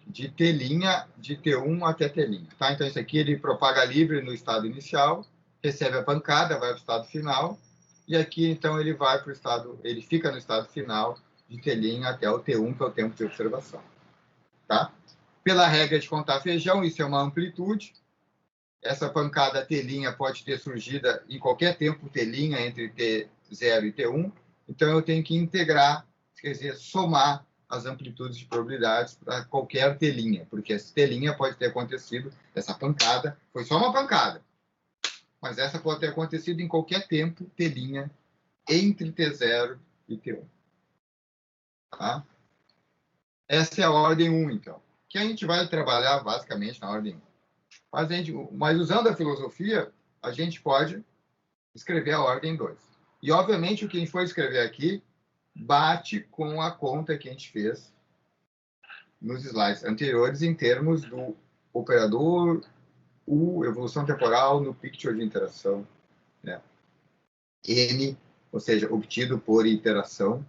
de telinha, de T1 até telinha. Tá? Então, isso aqui ele propaga livre no estado inicial, recebe a pancada, vai para o estado final, e aqui, então, ele vai para o estado, ele fica no estado final de telinha até o T1, que é o tempo de observação. Tá? Pela regra de contar feijão, isso é uma amplitude. Essa pancada telinha pode ter surgido em qualquer tempo telinha entre T0 e T1, então eu tenho que integrar, quer dizer, somar as amplitudes de probabilidades para qualquer telinha, porque essa telinha pode ter acontecido, essa pancada foi só uma pancada, mas essa pode ter acontecido em qualquer tempo telinha entre T0 e T1. Tá? Essa é a ordem 1, então, que a gente vai trabalhar basicamente na ordem 1. Mas usando a filosofia, a gente pode escrever a ordem 2. E, obviamente, o que a gente for escrever aqui bate com a conta que a gente fez nos slides anteriores em termos do operador U, evolução temporal no picture de interação, né? N, ou seja, obtido por iteração,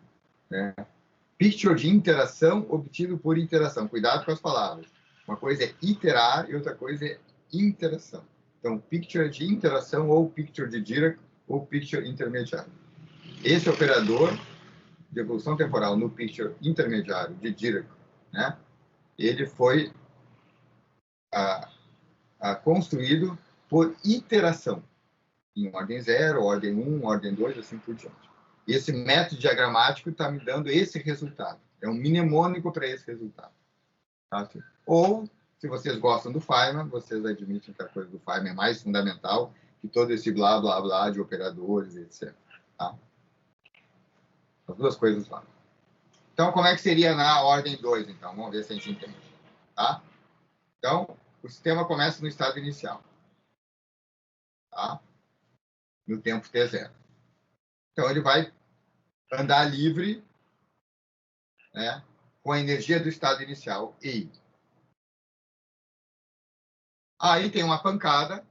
né? Picture de interação obtido por interação. Cuidado com as palavras. Uma coisa é iterar e outra coisa é interação. Então, picture de interação ou picture de Dirac ou picture intermediário. Esse operador de evolução temporal no picture intermediário de Dirac, né, ele foi construído por iteração, em ordem 0, ordem 1, ordem 2, assim por diante. E esse método diagramático está me dando esse resultado. É um mnemônico para esse resultado. Tá? Ou, se vocês gostam do Feynman, vocês admitem que a coisa do Feynman é mais fundamental que todo esse blá, blá, blá de operadores, etc. Tá? As duas coisas lá. Então, como é que seria na ordem 2, então? Vamos ver se a gente entende. Tá? Então, o sistema começa no estado inicial. Tá? No tempo T0. Então, ele vai andar livre, né, com a energia do estado inicial, I. Aí tem uma pancada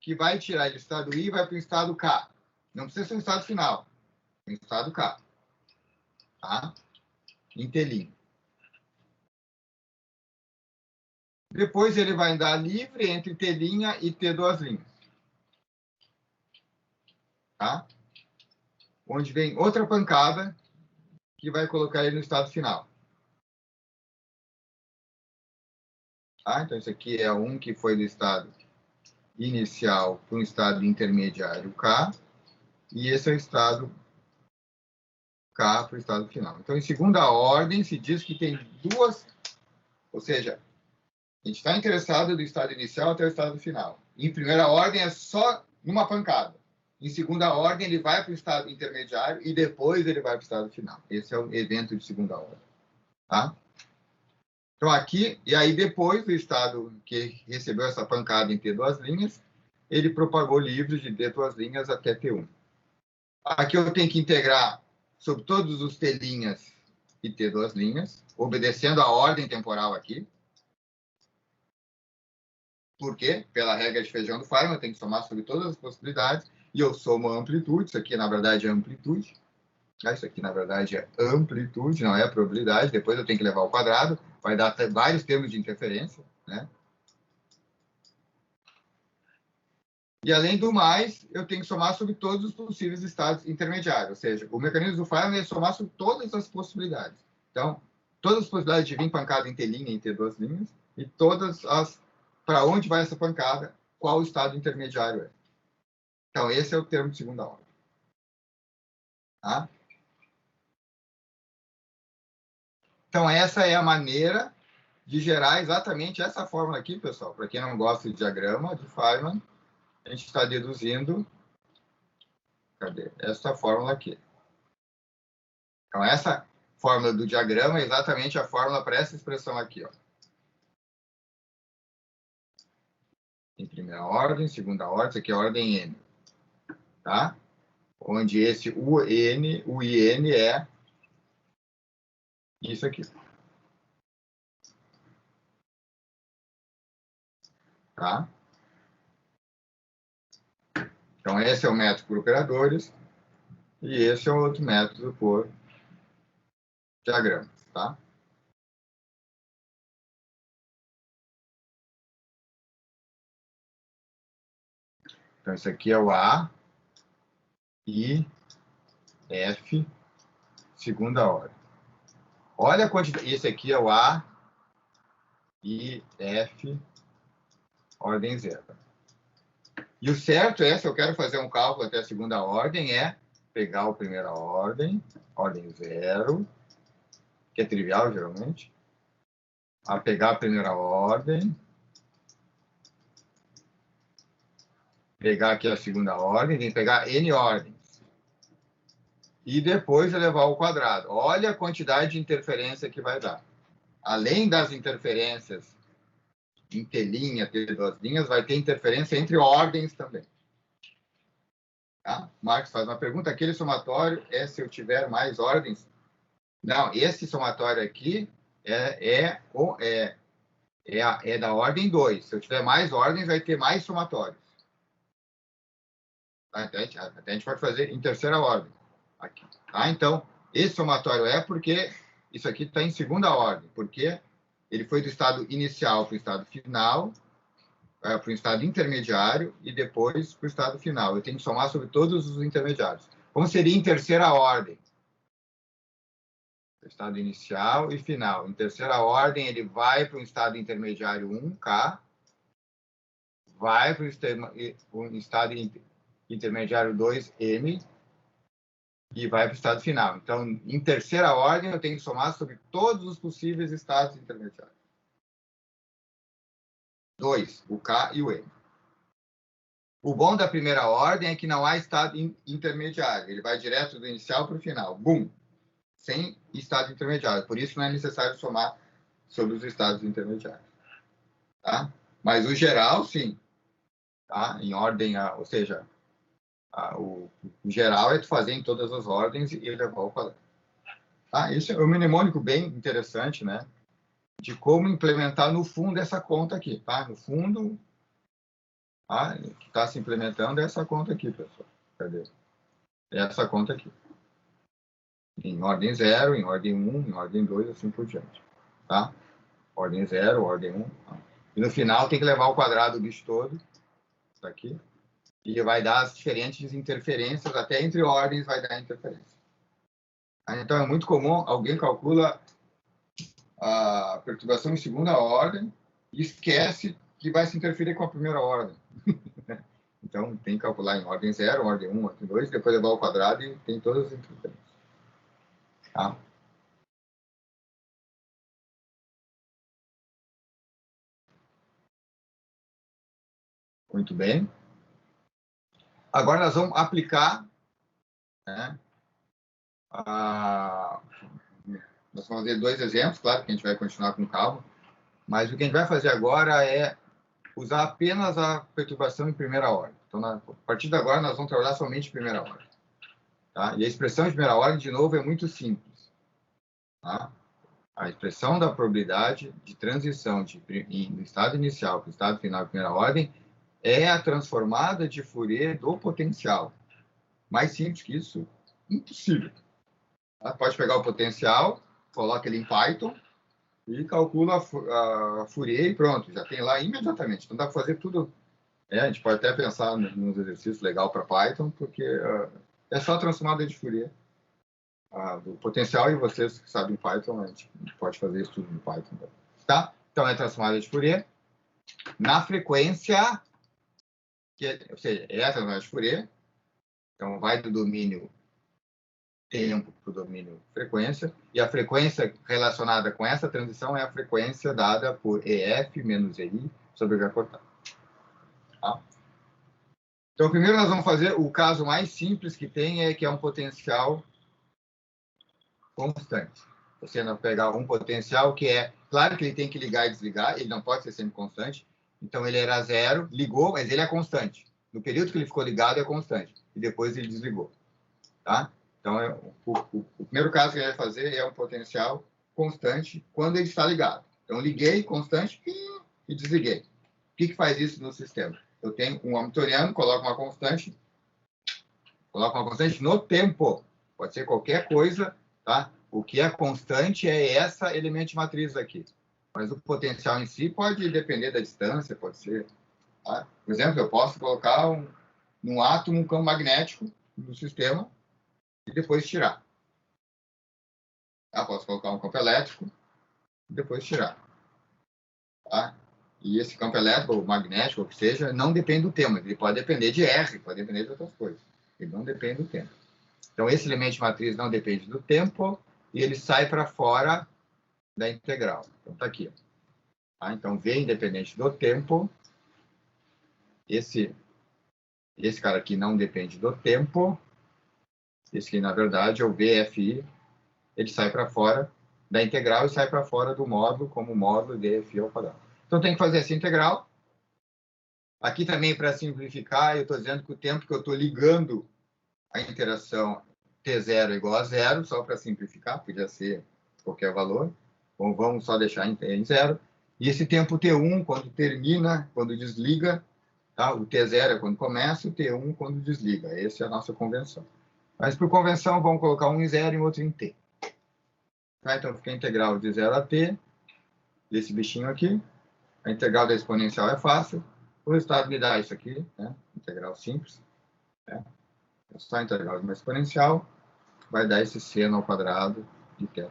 que vai tirar ele do estado I e vai para o estado K. Não precisa ser um estado final. Tem um estado K. Tá? Em telinha. Depois ele vai andar livre entre telinha e T2'. Tá? Onde vem outra pancada que vai colocar ele no estado final. Tá? Então, isso aqui é um que foi do estado inicial para um estado intermediário K. E esse é o estado K para o estado final. Então, em segunda ordem, se diz que tem duas... Ou seja, a gente está interessado do estado inicial até o estado final. Em primeira ordem, é só numa pancada. Em segunda ordem, ele vai para o estado intermediário e depois ele vai para o estado final. Esse é o evento de segunda ordem. Tá? Então, aqui, e aí depois do estado que recebeu essa pancada em T2', ele propagou livre de T2' até T1. Aqui eu tenho que integrar sobre todos os T' e T2', obedecendo a ordem temporal aqui. Por quê? Pela regra de feijão do Feynman, eu tenho que somar sobre todas as possibilidades, e eu somo a amplitude, isso aqui na verdade é amplitude, isso aqui na verdade é amplitude, não é a probabilidade, depois eu tenho que levar ao quadrado, vai dar vários termos de interferência, né? E, além do mais, eu tenho que somar sobre todos os possíveis estados intermediários. Ou seja, o mecanismo do Feynman é somar sobre todas as possibilidades. Então, todas as possibilidades de vir pancada em T' e em T2', e todas as... Para onde vai essa pancada, qual o estado intermediário é. Então, esse é o termo de segunda ordem. Tá? Então, essa é a maneira de gerar exatamente essa fórmula aqui, pessoal. Para quem não gosta de diagrama de Feynman, a gente está deduzindo... Cadê? Essa fórmula aqui. Então, essa fórmula do diagrama é exatamente a fórmula para essa expressão aqui. Ó. Em primeira ordem, segunda ordem, isso aqui é ordem N. Tá? Onde esse UN, o IN é isso aqui. Tá? Então, esse é o método por operadores e esse é o outro método por diagramas. Tá? Então, isso aqui é o A, I, F, segunda ordem. Olha a quantidade. Esse aqui é o A, I, F, ordem zero. E o certo é, se eu quero fazer um cálculo até a segunda ordem, é pegar a primeira ordem, ordem zero, que é trivial geralmente, a pegar a primeira ordem, pegar aqui a segunda ordem, tem que pegar N ordens, e depois elevar ao quadrado. Olha a quantidade de interferência que vai dar. Além das interferências em T', T2', vai ter interferência entre ordens também. Tá? Marcos faz uma pergunta, aquele somatório é se eu tiver mais ordens? Não, esse somatório aqui é da ordem 2. Se eu tiver mais ordens, vai ter mais somatórios. Tá? Até a gente pode fazer em terceira ordem. Aqui. Tá? Então, esse somatório é porque isso aqui está em segunda ordem, porque ele foi do estado inicial para o estado final, para o estado intermediário e depois para o estado final. Eu tenho que somar sobre todos os intermediários. Como seria em terceira ordem? Estado inicial e final. Em terceira ordem, ele vai para o estado intermediário 1K, vai para o estado intermediário 2M e vai para o estado final. Então, em terceira ordem, eu tenho que somar sobre todos os possíveis estados intermediários. 2, o K e o M. O bom da primeira ordem é que não há estado intermediário. Ele vai direto do inicial para o final. Bum! Sem estado intermediário. Por isso, não é necessário somar sobre os estados intermediários. Tá? Mas o geral, sim. Tá? Em ordem, ou seja, o geral é tu fazer em todas as ordens e levar ao quadrado. Tá? Isso é um mnemônico bem interessante, né? De como implementar no fundo essa conta aqui. Tá? No fundo, o que está se implementando é essa conta aqui, pessoal. Cadê? É essa conta aqui. Em ordem 0, em ordem 1, em ordem 2, assim por diante. Tá? Ordem 0, ordem 1. Tá? E no final tem que levar ao quadrado o bicho todo. Isso aqui. E vai dar as diferentes interferências, até entre ordens vai dar interferência. Então, é muito comum, alguém calcula a perturbação em segunda ordem e esquece que vai se interferir com a primeira ordem. Então, tem que calcular em ordem 0, ordem 1, ordem 2, depois levar ao quadrado e tem todas as interferências. Tá? Muito bem. Agora nós vamos aplicar, né, nós vamos fazer 2 exemplos, claro que a gente vai continuar com calma, mas o que a gente vai fazer agora é usar apenas a perturbação em primeira ordem. Então, a partir de agora, nós vamos trabalhar somente em primeira ordem. Tá? E a expressão de primeira ordem, de novo, é muito simples. Tá? A expressão da probabilidade de transição do estado inicial para o estado final de primeira ordem é a transformada de Fourier do potencial. Mais simples que isso, impossível. Tá? Pode pegar o potencial, coloca ele em Python e calcula a Fourier e pronto, já tem lá imediatamente. Então dá para fazer tudo. A gente pode até pensar nos exercícios legais para Python, porque é só a transformada de Fourier do potencial, e vocês que sabem Python, a gente pode fazer isso tudo no Python. Tá? Então é a transformada de Fourier na frequência, ou seja, é a transformada de Fourier. Então vai do domínio tempo para o domínio frequência, e a frequência relacionada com essa transição é a frequência dada por EF menos EI sobre H cortado. Tá? Então, primeiro nós vamos fazer o caso mais simples que tem, que é um potencial constante. Você não pegar um potencial que é, claro que ele tem que ligar e desligar, ele não pode ser sempre constante, então ele era zero, ligou, mas ele é constante. No período que ele ficou ligado é constante, e depois ele desligou. Tá? Então, o primeiro caso que ele vai fazer é um potencial constante quando ele está ligado. Então, liguei, constante, e desliguei. O que faz isso no sistema? Eu tenho um hamiltoniano, coloco uma constante no tempo. Pode ser qualquer coisa, tá? O que é constante é essa elemento de matriz aqui. Mas o potencial em si pode depender da distância, pode ser. Tá? Por exemplo, eu posso colocar num átomo um campo magnético no sistema, e depois tirar. Tá? Posso colocar um campo elétrico e depois tirar. Tá? E esse campo elétrico, ou magnético, ou o que seja, não depende do tema. Ele pode depender de R, pode depender de outras coisas. Ele não depende do tempo. Então, esse elemento de matriz não depende do tempo e ele sai para fora da integral. Então, está aqui. Tá? Então, V independente do tempo. Esse cara aqui não depende do tempo. Esse aqui, na verdade, é o VFI. Ele sai para fora da integral e sai para fora do módulo como módulo de φ ao quadrado. Então, tem que fazer essa integral. Aqui também, para simplificar, eu estou dizendo que o tempo que eu estou ligando a interação T0 é igual a zero, só para simplificar, podia ser qualquer valor. Bom, vamos só deixar em zero. E esse tempo T1, quando termina, quando desliga, tá? O T0 é quando começa, o T1 quando desliga. Essa é a nossa convenção. Mas, por convenção, vamos colocar um em zero e outro em T. Tá? Então, fica a integral de 0 a t, desse bichinho aqui. A integral da exponencial é fácil. O resultado me dá isso aqui, né? Integral simples. Né? É só a integral de uma exponencial. Vai dar esse seno ao quadrado de θ.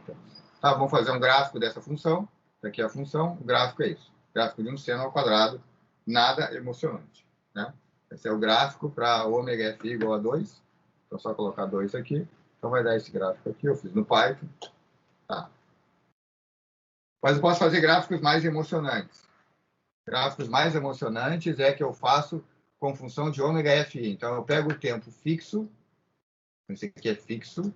Tá, vamos fazer um gráfico dessa função. Aqui é a função, o gráfico é isso. O gráfico de um seno ao quadrado, nada emocionante. Né? Esse é o gráfico para ômega f igual a 2. Então, só colocar 2 aqui. Então, vai dar esse gráfico aqui. Eu fiz no Python. Tá. Mas eu posso fazer gráficos mais emocionantes. Gráficos mais emocionantes é que eu faço com função de ômega fi. Então, eu pego o tempo fixo, esse aqui é fixo,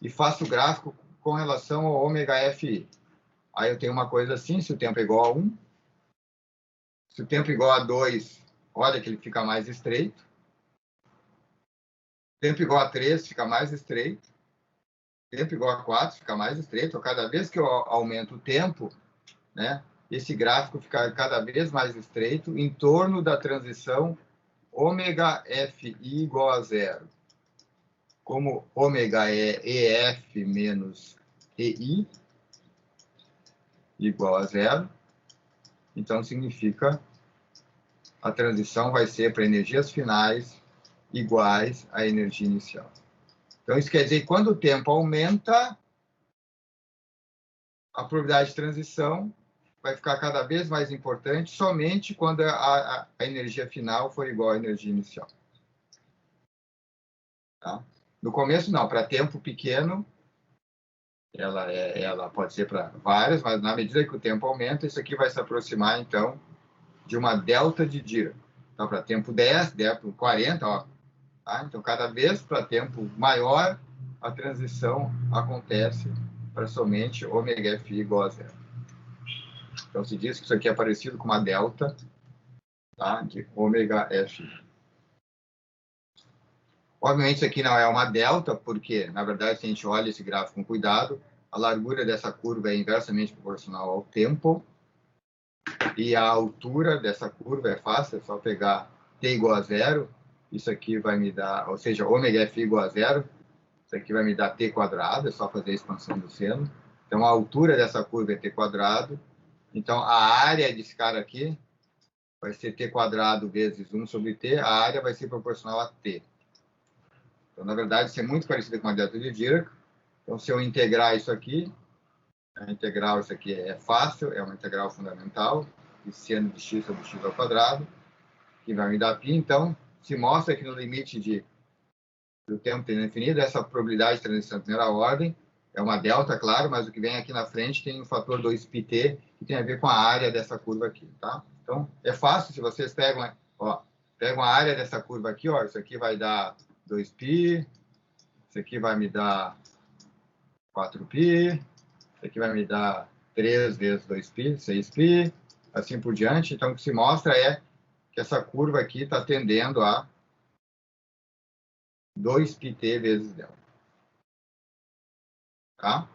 e faço o gráfico com relação ao ômega fi. Aí eu tenho uma coisa assim, se o tempo é igual a 1, se o tempo é igual a 2, olha que ele fica mais estreito. Tempo igual a 3 fica mais estreito. Tempo igual a 4 fica mais estreito. Cada vez que eu aumento o tempo, né, esse gráfico fica cada vez mais estreito em torno da transição ômega fi igual a zero. Como ômega é EF menos EI igual a zero, então significa a transição vai ser para energias finais iguais à energia inicial. Então, isso quer dizer que quando o tempo aumenta, a probabilidade de transição vai ficar cada vez mais importante somente quando a energia final for igual à energia inicial. Tá? No começo, não. Para tempo pequeno, ela pode ser para várias, mas na medida que o tempo aumenta, isso aqui vai se aproximar, então, de uma delta de Dirac. Então, para tempo 10, tempo 40, ó, tá? Então, cada vez para tempo maior, a transição acontece para somente ômega fi igual a zero. Então, se diz que isso aqui é parecido com uma delta, tá? De ômega fi. Obviamente, isso aqui não é uma delta, porque, na verdade, se a gente olha esse gráfico com cuidado, a largura dessa curva é inversamente proporcional ao tempo, e a altura dessa curva é fácil, é só pegar t igual a zero, isso aqui vai me dar, ou seja, ômega f igual a zero, isso aqui vai me dar t quadrado, é só fazer a expansão do seno. Então, a altura dessa curva é t quadrado. Então, a área desse cara aqui vai ser t quadrado vezes 1 sobre t, a área vai ser proporcional a t. Então, na verdade, isso é muito parecido com a delta de Dirac. Então, se eu integrar isso aqui, a integral, isso aqui é fácil, é uma integral fundamental, de seno de x sobre x ao quadrado, que vai me dar π. Então, se mostra que no limite do tempo tendo definido, essa probabilidade de transição de primeira ordem é uma delta, claro, mas o que vem aqui na frente tem um fator 2πt, que tem a ver com a área dessa curva aqui, tá? Então, é fácil, se vocês pegam a área dessa curva aqui, ó, isso aqui vai dar 2π, isso aqui vai me dar 4π, isso aqui vai me dar 3 vezes 2π, 6π, assim por diante. Então, o que se mostra é que essa curva aqui está tendendo a 2πt vezes delta. Tá?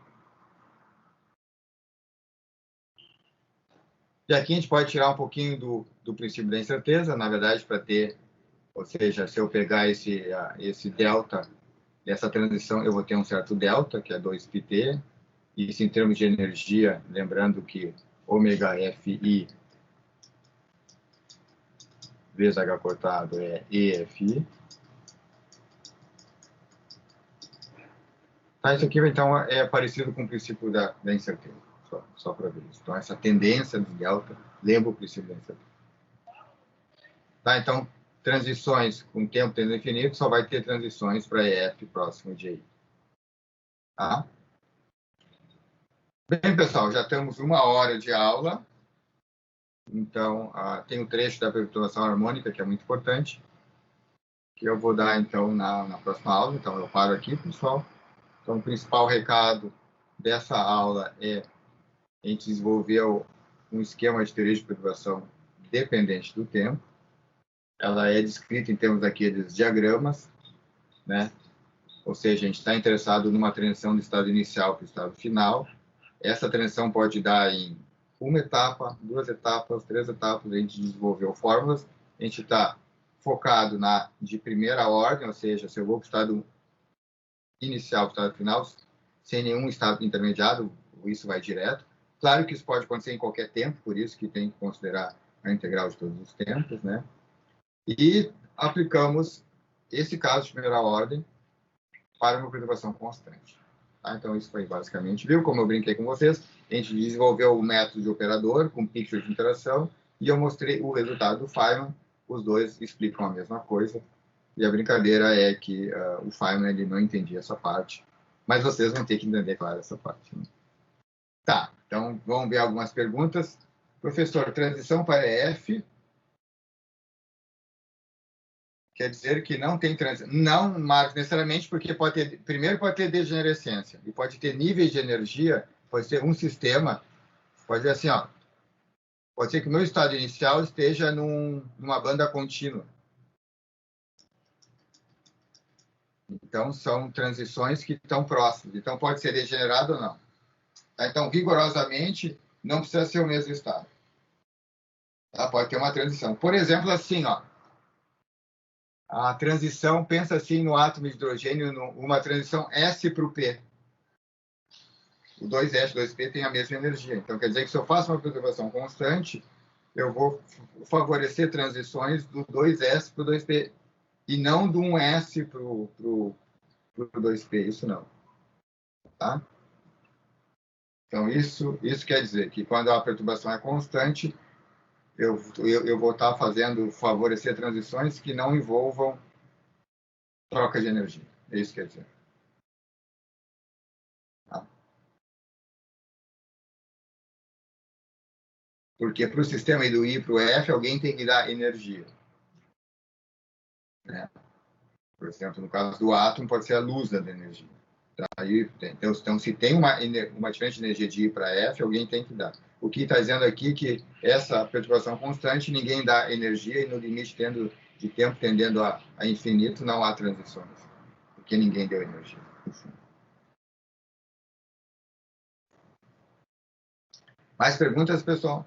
E aqui a gente pode tirar um pouquinho do princípio da incerteza, na verdade, para ter, ou seja, se eu pegar esse delta, essa transição, eu vou ter um certo delta, que é 2πt, e isso em termos de energia, lembrando que ômega FI vezes H cortado é EFI. Tá, isso aqui, então, é parecido com o princípio da incerteza, só para ver isso. Então, essa tendência do delta lembra o princípio da incerteza. Tá, então, transições com tempo tendo definido, só vai ter transições para EF próximo de I. Tá? Bem, pessoal, já temos 1 hora de aula. Então, tem o trecho da perturbação harmônica, que é muito importante, que eu vou dar, então, na próxima aula. Então, eu paro aqui, pessoal. Então, o principal recado dessa aula é a gente desenvolveu um esquema de teoria de perturbação dependente do tempo. Ela é descrita em termos daqueles diagramas, né? Ou seja, a gente está interessado numa transição do estado inicial para o estado final. Essa transição pode dar em 1 etapa, 2 etapas, 3 etapas. A gente desenvolveu fórmulas. A gente está focado de primeira ordem, ou seja, se eu vou para o estado inicial para o estado final, sem nenhum estado intermediário, isso vai direto. Claro que isso pode acontecer em qualquer tempo, por isso que tem que considerar a integral de todos os tempos, né? E aplicamos esse caso de primeira ordem para uma perturbação constante. Tá? Então, isso foi basicamente, viu? Como eu brinquei com vocês, a gente desenvolveu o método de operador com picture de interação e eu mostrei o resultado do Feynman. Os dois explicam a mesma coisa. E a brincadeira é que o Feynman ele não entendia essa parte. Mas vocês vão ter que entender, claro, essa parte. Né? Tá, então vamos ver algumas perguntas. Professor, transição para EF quer dizer que não tem transição. Não, Marcos, necessariamente, porque primeiro pode ter degenerescência e pode ter níveis de energia, pode ser um sistema, pode ser assim, ó, pode ser que o meu estado inicial esteja numa banda contínua. Então, são transições que estão próximas. Então, pode ser degenerado ou não. Tá? Então, rigorosamente, não precisa ser o mesmo estado. Tá? Pode ter uma transição. Por exemplo, assim, ó, a transição, pensa assim no átomo de hidrogênio, uma transição S para o P. O 2S, 2P tem a mesma energia. Então, quer dizer que se eu faço uma perturbação constante, eu vou favorecer transições do 2S para o 2P. E não do 1S para o 2P. Isso não. Tá? Então, isso quer dizer que quando a perturbação é constante, eu vou estar favorecer transições que não envolvam troca de energia. É isso que quer dizer. Tá? Porque para o sistema do I para o F, alguém tem que dar energia. Né? Por exemplo, no caso do átomo, pode ser a luz da energia. Tá? Então, se tem uma diferença de energia de I para F, alguém tem que dar. O que está dizendo aqui é que essa perturbação constante, ninguém dá energia e no limite tendo de tempo tendendo a infinito, não há transições, porque ninguém deu energia. Mais perguntas, pessoal?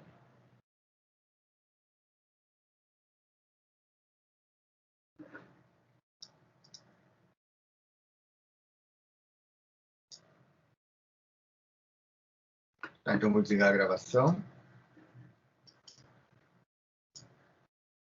Tá, então vou desligar a gravação.